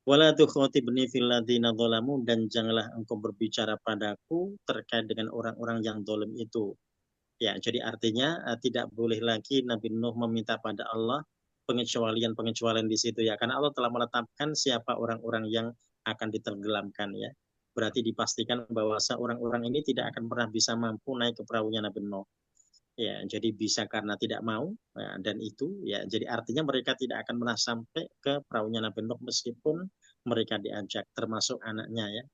Wala tukhotibni fil ladzina dzalamu, dan janganlah engkau berbicara padaku terkait dengan orang-orang yang zalim itu. Ya, jadi artinya tidak boleh lagi Nabi Nuh meminta pada Allah pengecualian-pengecualian di situ ya, karena Allah telah menetapkan siapa orang-orang yang akan ditenggelamkan ya. Berarti dipastikan bahwa orang-orang ini tidak akan pernah bisa mampu naik ke perahunya Nabi Nuh. Ya, jadi bisa karena tidak mau ya, dan itu ya, jadi artinya mereka tidak akan pernah sampai ke perahunya Nabi Nuh meskipun mereka diajak, termasuk anaknya ya.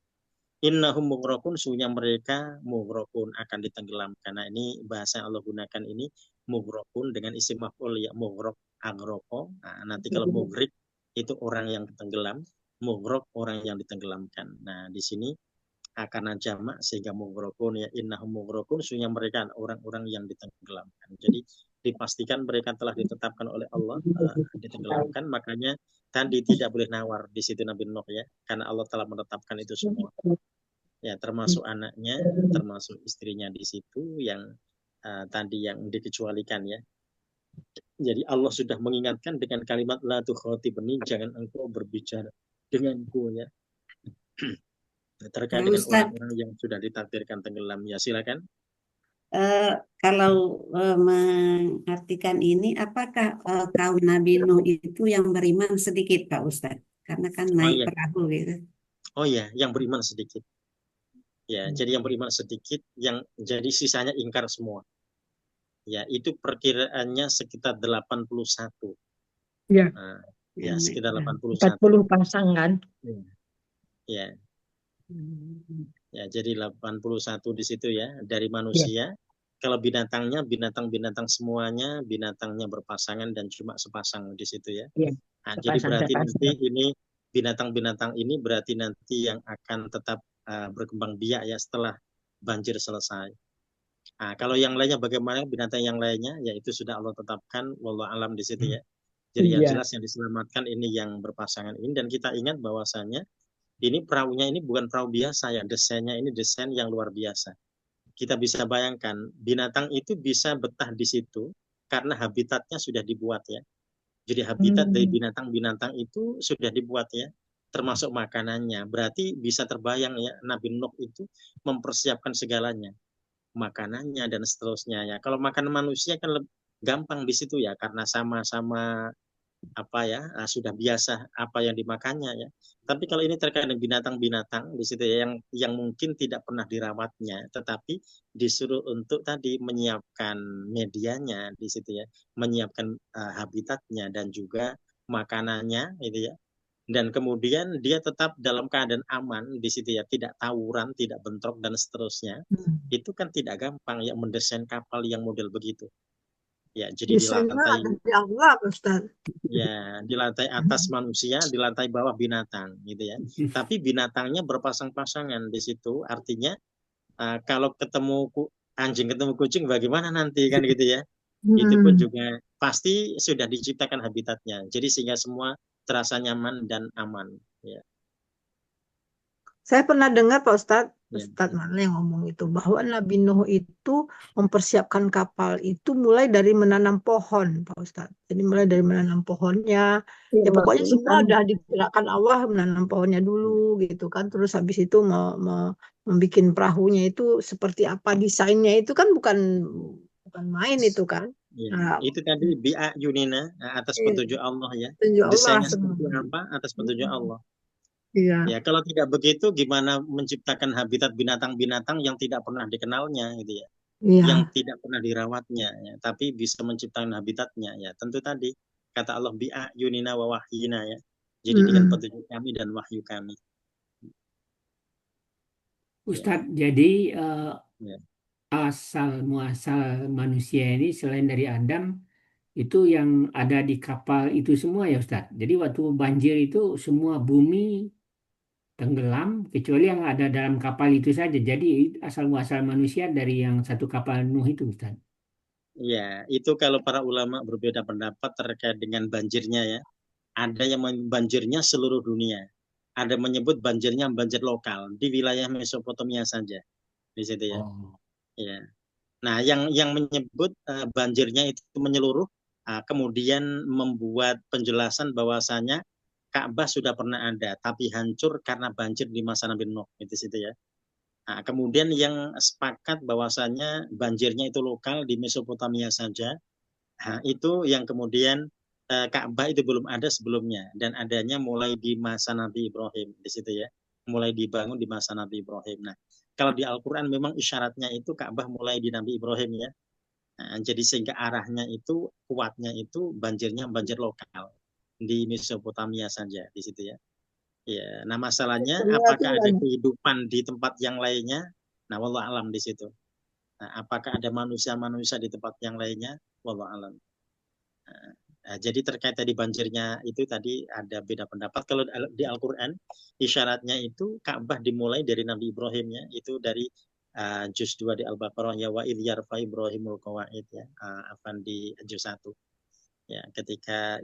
Innahum mughraqun, sungguhnya mereka mughraqun, akan ditenggelamkan. Nah, ini bahasa yang Allah gunakan ini mughraqun dengan isim maf'ul ya, mughraq aghraqa. Nah, nanti kalau mughriq itu orang yang tenggelam, mughraq orang yang ditenggelamkan. Nah, di sini karena jamak sehingga mughraqun ya, innahum mughraqun, sungguhnya mereka orang-orang yang ditenggelamkan. Jadi dipastikan mereka telah ditetapkan oleh Allah ditenggelamkan, makanya tadi tidak boleh nawar di situ Nabi Nuh ya, karena Allah telah menetapkan itu semua. Ya, termasuk anaknya, termasuk istrinya di situ yang tadi yang dikecualikan ya. Jadi Allah sudah mengingatkan dengan kalimat la tukhatibni, jangan engkau berbicara denganku ya. Terkait dengan Ustaz, orang-orang yang sudah ditakdirkan tenggelam. Ya silakan. kalau mengartikan ini, apakah kaum Nabi Nuh itu yang beriman sedikit, Pak Ustaz? Karena kan Oh naik iya, perahu gitu. oh iya, yang beriman sedikit. Ya, jadi yang beriman sedikit, yang jadi sisanya ingkar semua. Ya, itu perkiraannya sekitar 81. Ya, Nah, ya, Yang naik sekitar perahu. 81. 40 pasang kan. Ya, Hmm. ya, jadi 81 di situ ya, dari Ya, manusia. Kalau binatangnya, binatang-binatang semuanya, binatangnya berpasangan dan cuma sepasang di situ ya. ya. Nah, jadi berarti nanti Sepasang-sepasang. ini binatang-binatang ini berarti nanti yang akan tetap berkembang biak ya setelah banjir selesai. Nah, kalau yang lainnya bagaimana binatang yang lainnya, ya itu sudah Allah tetapkan, wallahu alam di situ ya. Jadi yang Iya. jelas yang diselamatkan ini yang berpasangan ini, dan kita ingat bahwasanya ini perahunya ini bukan perahu biasa ya, desainnya ini desain yang luar biasa. Kita bisa bayangkan binatang itu bisa betah di situ karena habitatnya sudah dibuat ya. Jadi habitat dari Hmm. binatang-binatang itu sudah dibuat ya, termasuk makanannya. Berarti bisa terbayang ya, Nabi Nuh itu mempersiapkan segalanya, makanannya dan seterusnya ya. Kalau makan manusia kan gampang di situ ya, karena sama-sama apa ya, sudah biasa apa yang dimakannya ya. Tapi kalau ini terkait dengan binatang-binatang di situ ya, yang mungkin tidak pernah dirawatnya, tetapi disuruh untuk tadi menyiapkan medianya di situ ya, menyiapkan habitatnya dan juga makanannya gitu ya. Dan kemudian dia tetap dalam keadaan aman di situ ya, tidak tawuran, tidak bentrok dan seterusnya. Itu kan tidak gampang ya mendesain kapal yang model begitu. Ya, jadi di Desainnya lantai ada di Allah, Ustaz. ya, di lantai atas manusia, di lantai bawah binatang, gitu ya. Tapi binatangnya berpasang-pasangan di situ, artinya kalau ketemu anjing ketemu kucing bagaimana nanti kan gitu ya. Itu pun Hmm. juga pasti sudah diciptakan habitatnya. Jadi sehingga semua terasa nyaman dan aman. Ya, Saya pernah dengar Pak Ustadz, ya, Ustadz mana yang ngomong itu, bahwa Nabi Nuh itu mempersiapkan kapal itu mulai dari menanam pohon, Pak Ustadz. Jadi mulai dari menanam pohonnya, Iya, ya pokoknya maksudnya semua udah digerakkan Allah menanam pohonnya dulu gitu kan. Terus habis itu membuat perahunya itu seperti apa desainnya itu kan bukan bukan main itu kan. ya. Nah, Itu tadi bi'a yunina atas petunjuk Allah ya. tunjuk Allah Desainnya seperti sebenarnya. apa atas petunjuk Allah. Iya, Ya, kalau tidak begitu, gimana menciptakan habitat binatang-binatang yang tidak pernah dikenalnya, gitu ya, yang iya. tidak pernah dirawatnya, ya, tapi bisa menciptakan habitatnya, ya. Tentu tadi kata Allah bi'a yunina wa wahyina ya. Jadi dengan Mm-mm. petunjuk kami dan wahyu kami. Ya, Ustadz, jadi ya. asal muasal manusia ini selain dari Adam itu yang ada di kapal itu semua ya Ustadz. Jadi waktu banjir itu semua bumi tenggelam kecuali yang ada dalam kapal itu saja. Jadi asal muasal manusia dari yang satu kapal Nuh itu Ustadz. Ya, itu kalau para ulama berbeda pendapat terkait dengan banjirnya ya. Ada yang banjirnya seluruh dunia. Ada menyebut banjirnya banjir lokal di wilayah Mesopotamia saja di situ ya. Oh. Ya. Nah, yang menyebut banjirnya itu menyeluruh, kemudian membuat penjelasan bahwasanya Ka'bah sudah pernah ada, tapi hancur karena banjir di masa Nabi Nuh, itu situ ya. Nah, kemudian yang sepakat bahwasanya banjirnya itu lokal di Mesopotamia saja, nah, itu yang kemudian Ka'bah itu belum ada sebelumnya dan adanya mulai di masa Nabi Ibrahim di situ ya, mulai dibangun di masa Nabi Ibrahim. Nah, kalau di Al-Quran memang isyaratnya itu Ka'bah mulai di Nabi Ibrahim ya. Nah, jadi sehingga arahnya itu kuatnya itu banjirnya banjir lokal di Mesopotamia saja di situ ya. Ya, nah masalahnya Berarti apakah ada kehidupan di tempat yang lainnya? Nah, wallahu alam di situ. Nah, apakah ada manusia-manusia di tempat yang lainnya? Wallahu alam. Nah, jadi terkait tadi banjirnya itu tadi ada beda pendapat. Kalau di Al-Quran isyaratnya itu Ka'bah dimulai dari Nabi Ibrahim ya, itu dari juz 2 di Al-Baqarah ya wa idh yarfa Ibrahimul qawaid ya, afan di juz 1. Ya,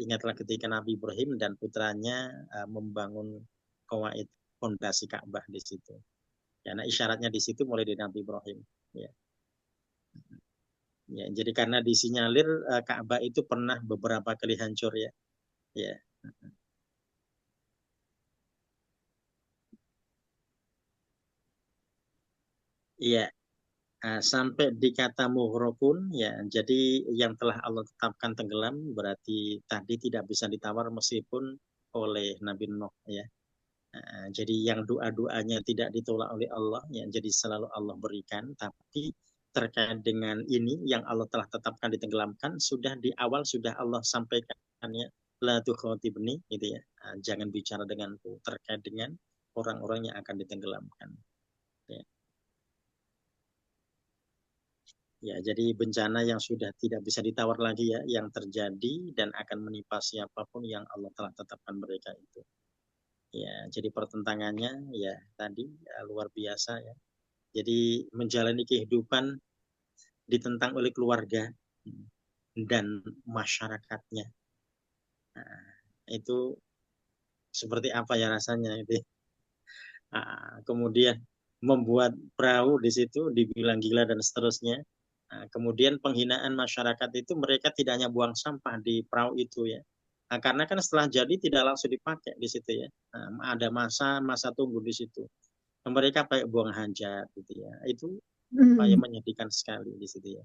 ingatlah ketika Nabi Ibrahim dan putranya membangun qawaid fondasi Ka'bah di situ. Ya, nah isyaratnya di situ mulai dari Nabi Ibrahim ya. Ya, jadi karena disinyalir Ka'bah itu pernah beberapa kali hancur ya. Ya. Iya, sampai di kata mughraqun ya. Jadi yang telah Allah tetapkan tenggelam berarti tadi tidak bisa ditawar meskipun oleh Nabi Nuh ya. Jadi yang doa-doanya tidak ditolak oleh Allah ya, jadi selalu Allah berikan. Tapi terkait dengan ini yang Allah telah tetapkan ditenggelamkan sudah di awal sudah Allah sampaikan ya, la tukhatibni gitu ya. Jangan bicara denganku terkait dengan orang-orang yang akan ditenggelamkan. Ya. Ya, jadi bencana yang sudah tidak bisa ditawar lagi ya, yang terjadi dan akan menimpa siapapun yang Allah telah tetapkan mereka itu. Ya, jadi pertentangannya ya tadi ya, luar biasa ya. Jadi menjalani kehidupan ditentang oleh keluarga dan masyarakatnya. Nah, itu seperti apa ya rasanya itu. Kemudian membuat perahu di situ dibilang gila dan seterusnya. Kemudian penghinaan masyarakat itu mereka tidak hanya buang sampah di perahu itu ya. Karena kan setelah jadi tidak langsung dipakai di situ ya. Ada masa tunggu di situ. Mereka pakai buang hajat gitu ya. Itu apa yang menyedihkan sekali di situ ya.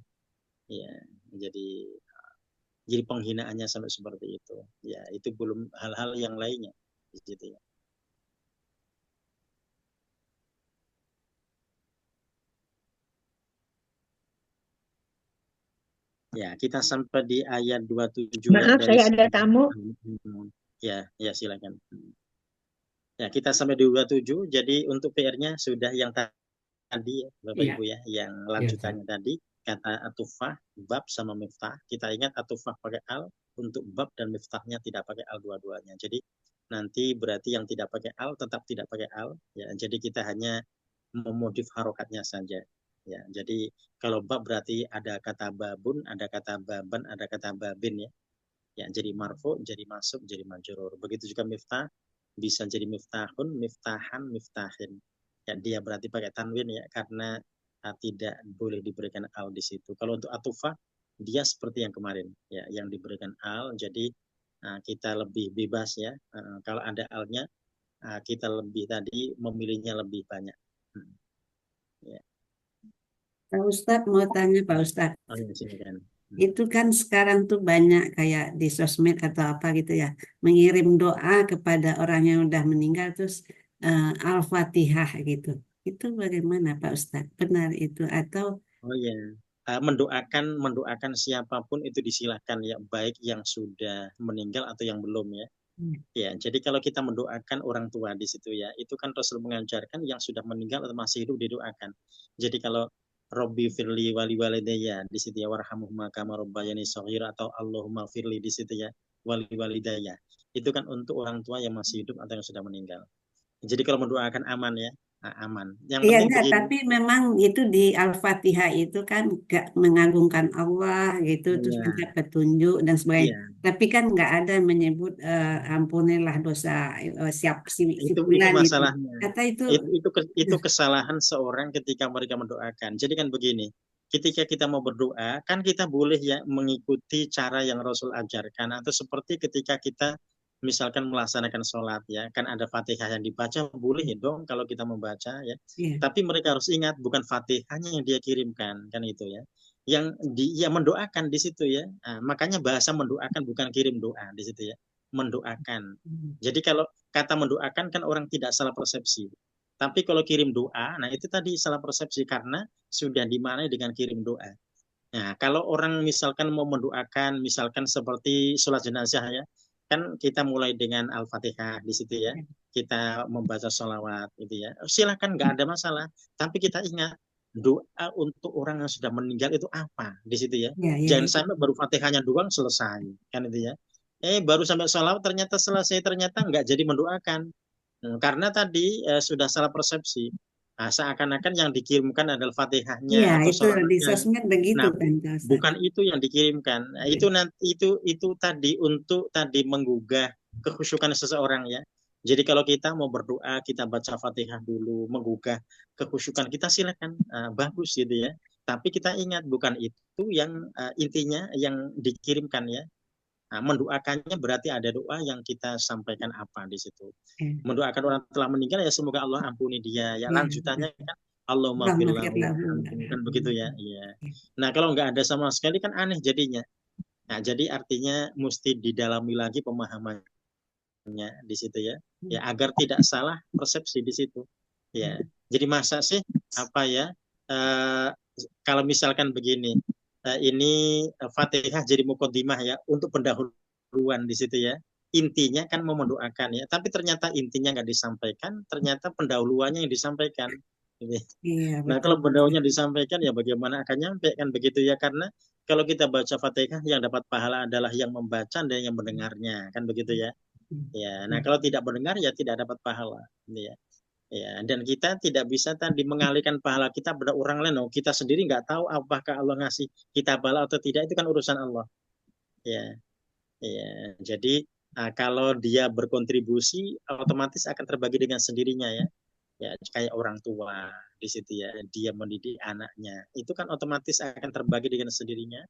Ya, jadi penghinaannya sampai seperti itu. Ya, itu belum hal-hal yang lainnya di situ ya. Ya, kita sampai di ayat 27 ya Maaf, dari saya ada tamu. Ya, ya silakan. Ya, kita sampai di 27. Jadi untuk PR-nya sudah yang tadi ya, Bapak Iya, Ibu ya, yang iya, Ustaz. lanjutannya tadi kata atufah, bab sama miftah. Kita ingat atufah pakai al, untuk bab dan miftahnya tidak pakai al dua-duanya. Jadi nanti berarti yang tidak pakai al tetap tidak pakai al ya. Jadi kita hanya memodif harokatnya saja. Ya, jadi kalau bab berarti ada kata babun, ada kata baban, ada kata babin ya. Ya, jadi marfu, jadi masuk, jadi majrur. Begitu juga miftah bisa jadi miftahun, miftahan, miftahin. Ya, dia berarti pakai tanwin ya karena tidak boleh diberikan al di situ. Kalau untuk atufah dia seperti yang kemarin ya, yang diberikan al. Jadi kita lebih bebas ya. Kalau ada alnya kita lebih tadi memilihnya lebih banyak. Ya. Pak Ustadz mau tanya Pak Ustadz, Oh, ya, silakan. itu kan sekarang tuh banyak kayak di sosmed atau apa gitu ya, mengirim doa kepada orang yang udah meninggal terus Al-Fatihah gitu. Itu bagaimana Pak Ustadz? Benar itu atau Oh ya, mendoakan siapapun itu disilahkan ya, baik yang sudah meninggal atau yang belum ya. Ya, jadi kalau kita mendoakan orang tua di situ ya, itu kan Rasul mengajarkan yang sudah meninggal atau masih hidup didoakan. Jadi kalau Robbi firli wali walidayya di situ ya, warhamuhuma kama rabbayani shaghira atau Allahumma firli di situ ya, wali walidayya. Itu kan untuk orang tua yang masih hidup atau yang sudah meninggal. Jadi kalau mendoakan aman ya, aman. Yang Iya penting enggak, begini. tapi memang itu di Al-Fatihah itu kan gak mengagungkan Allah gitu, terus Ya, minta petunjuk dan sebagainya. iya. Tapi kan nggak ada yang menyebut ampunilah dosa siap si Itu fulan gitu. masalahnya. Kata itu Itu kesalahan seorang ketika mereka mendoakan. Jadi kan begini, ketika kita mau berdoa, kan kita boleh ya mengikuti cara yang Rasul ajarkan atau seperti ketika kita misalkan melaksanakan sholat ya, kan ada Fatihah yang dibaca, boleh ya dong kalau kita membaca ya. ya, Tapi mereka harus ingat bukan Fatihahnya yang dia kirimkan kan itu ya. Yang dia mendoakan di situ ya. Makanya bahasa mendoakan bukan kirim doa di situ ya. Mendoakan. Jadi kalau kata mendoakan kan orang tidak salah persepsi. Tapi kalau kirim doa, nah itu tadi salah persepsi karena sudah dimaknai dengan kirim doa. Nah, kalau orang misalkan mau mendoakan, misalkan seperti sholat jenazah ya, kan kita mulai dengan Al-Fatihah di situ ya. Kita membaca sholawat gitu ya. Silakan nggak ada masalah. Tapi kita ingat doa untuk orang yang sudah meninggal itu apa di situ ya. ya, ya, Jangan ya. sampai baru Fatihahnya doang selesai kan itu ya. Baru sampai sholawat ternyata selesai ternyata nggak jadi mendoakan. Karena tadi sudah salah persepsi. Nah, seakan-akan yang dikirimkan adalah Iya, Fatihahnya atau itu di sholawatnya. sosmed begitu Nah, kan Pak Ustadz. bukan itu yang dikirimkan. Nah, itu nanti itu tadi untuk tadi menggugah kekhusyukan seseorang ya. Jadi kalau kita mau berdoa, kita baca Fatihah dulu, menggugah kekhusyukan kita silakan, bagus gitu ya. Tapi kita ingat bukan itu yang intinya yang dikirimkan ya. Nah, mendoakannya berarti ada doa yang kita sampaikan apa di situ. Mendoakan orang telah meninggal ya semoga Allah ampuni dia. Ya lanjutannya kan Allahumma fir lahu kan begitu ya. Iya. Nah, kalau nggak ada sama sekali kan aneh jadinya. Nah, jadi artinya mesti didalami lagi pemahamannya di situ ya. Ya agar tidak salah persepsi di situ. Ya. Jadi masa sih apa ya? Kalau misalkan begini, ini Fatihah jadi muqaddimah ya untuk pendahuluan di situ ya. Intinya kan mau mendoakan ya, tapi ternyata intinya nggak disampaikan, ternyata pendahuluannya yang disampaikan. Iya, Nah, betul. kalau pendahulunya disampaikan ya bagaimana akan nyampe kan begitu ya, karena kalau kita baca Fatihah yang dapat pahala adalah yang membaca dan yang mendengarnya kan begitu ya. Ya, nah kalau tidak mendengar ya tidak dapat pahala. Ya. Ya, dan kita tidak bisa tadi mengalihkan pahala kita pada orang lain. Oh, kita sendiri nggak tahu apakah Allah ngasih kita pahala atau tidak, itu kan urusan Allah. Ya, ya. Jadi kalau dia berkontribusi, otomatis akan terbagi dengan sendirinya ya. Ya, kayak orang tua di situ ya, dia mendidik anaknya, itu kan otomatis akan terbagi dengan sendirinya.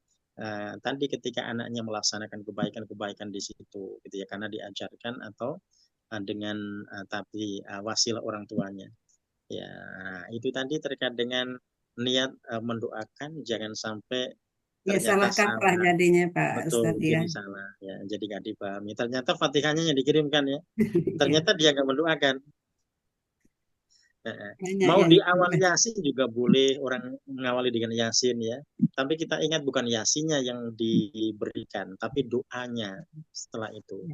Tadi ketika anaknya melaksanakan kebaikan-kebaikan di situ, gitu ya, karena diajarkan atau dengan tapi wasilah orang tuanya. Ya, itu tadi terkait dengan niat mendoakan jangan sampai Ya ternyata salah kaprah salah. jadinya Pak Betul, Ustadz ya. jadi salah ya, jadi nggak dipahami. Ternyata Fatihahnya yang dikirimkan ya, ternyata dia nggak mendoakan. Banyak Mau yang di awal Yasin juga boleh orang mengawali dengan Yasin ya. Tapi kita ingat bukan Yasinnya yang diberikan, tapi doanya setelah itu.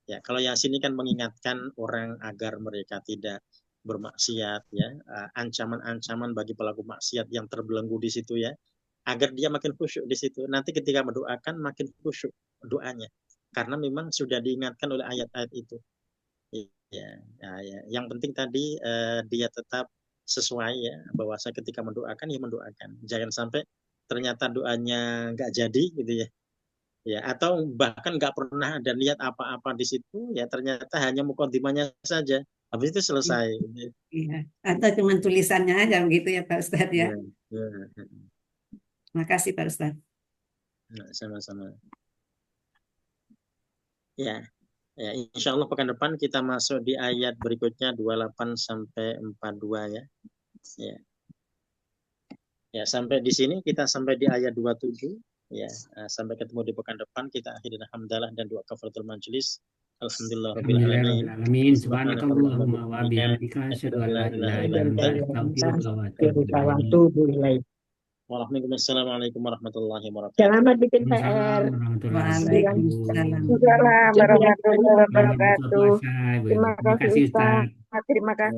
Ya, kalau Yasin ini kan mengingatkan orang agar mereka tidak bermaksiat ya, ancaman-ancaman bagi pelaku maksiat yang terbelenggu di situ ya, agar dia makin khusyuk di situ. Nanti ketika mendoakan makin khusyuk doanya, karena memang sudah diingatkan oleh ayat-ayat itu. Ya, ya. Yang penting tadi dia tetap sesuai ya, bahwa saya ketika mendoakan ya mendoakan. Jangan sampai ternyata doanya nggak jadi gitu ya. Ya, atau bahkan nggak pernah ada niat apa-apa di situ, ya ternyata hanya mukaddimahnya saja. Habis itu selesai. Iya. Atau cuma tulisannya aja begitu ya Pak Ustadz ya. Ya, ya. Makasih Pak Ustadz. Nah, sama-sama. Ya. Ya, insya Allah pekan depan kita masuk di ayat berikutnya 28 sampai 42 ya. Ya. Ya, sampai di sini kita sampai di ayat 27 ya. Sampai ketemu di pekan depan kita akhiri alhamdulillah dan doa kafaratul majelis. Alhamdulillahirabbil alamin. Alhamdulillahirrahmanirrahim. Subhanakallahumma wa bihamdika asyhadu an la ilaha illa anta astaghfiruka wa atubu ilaik. Waalaikumsalam warahmatullahi wabarakatuh. Selamat bikin PR. Assalamualaikum warahmatullahi wabarakatuh. Waalaikumsalam warahmatullahi wabarakatuh. Buka puasa, Bu. Terima Terima kasih kasih Ustaz. Ustaz. Terima kasih.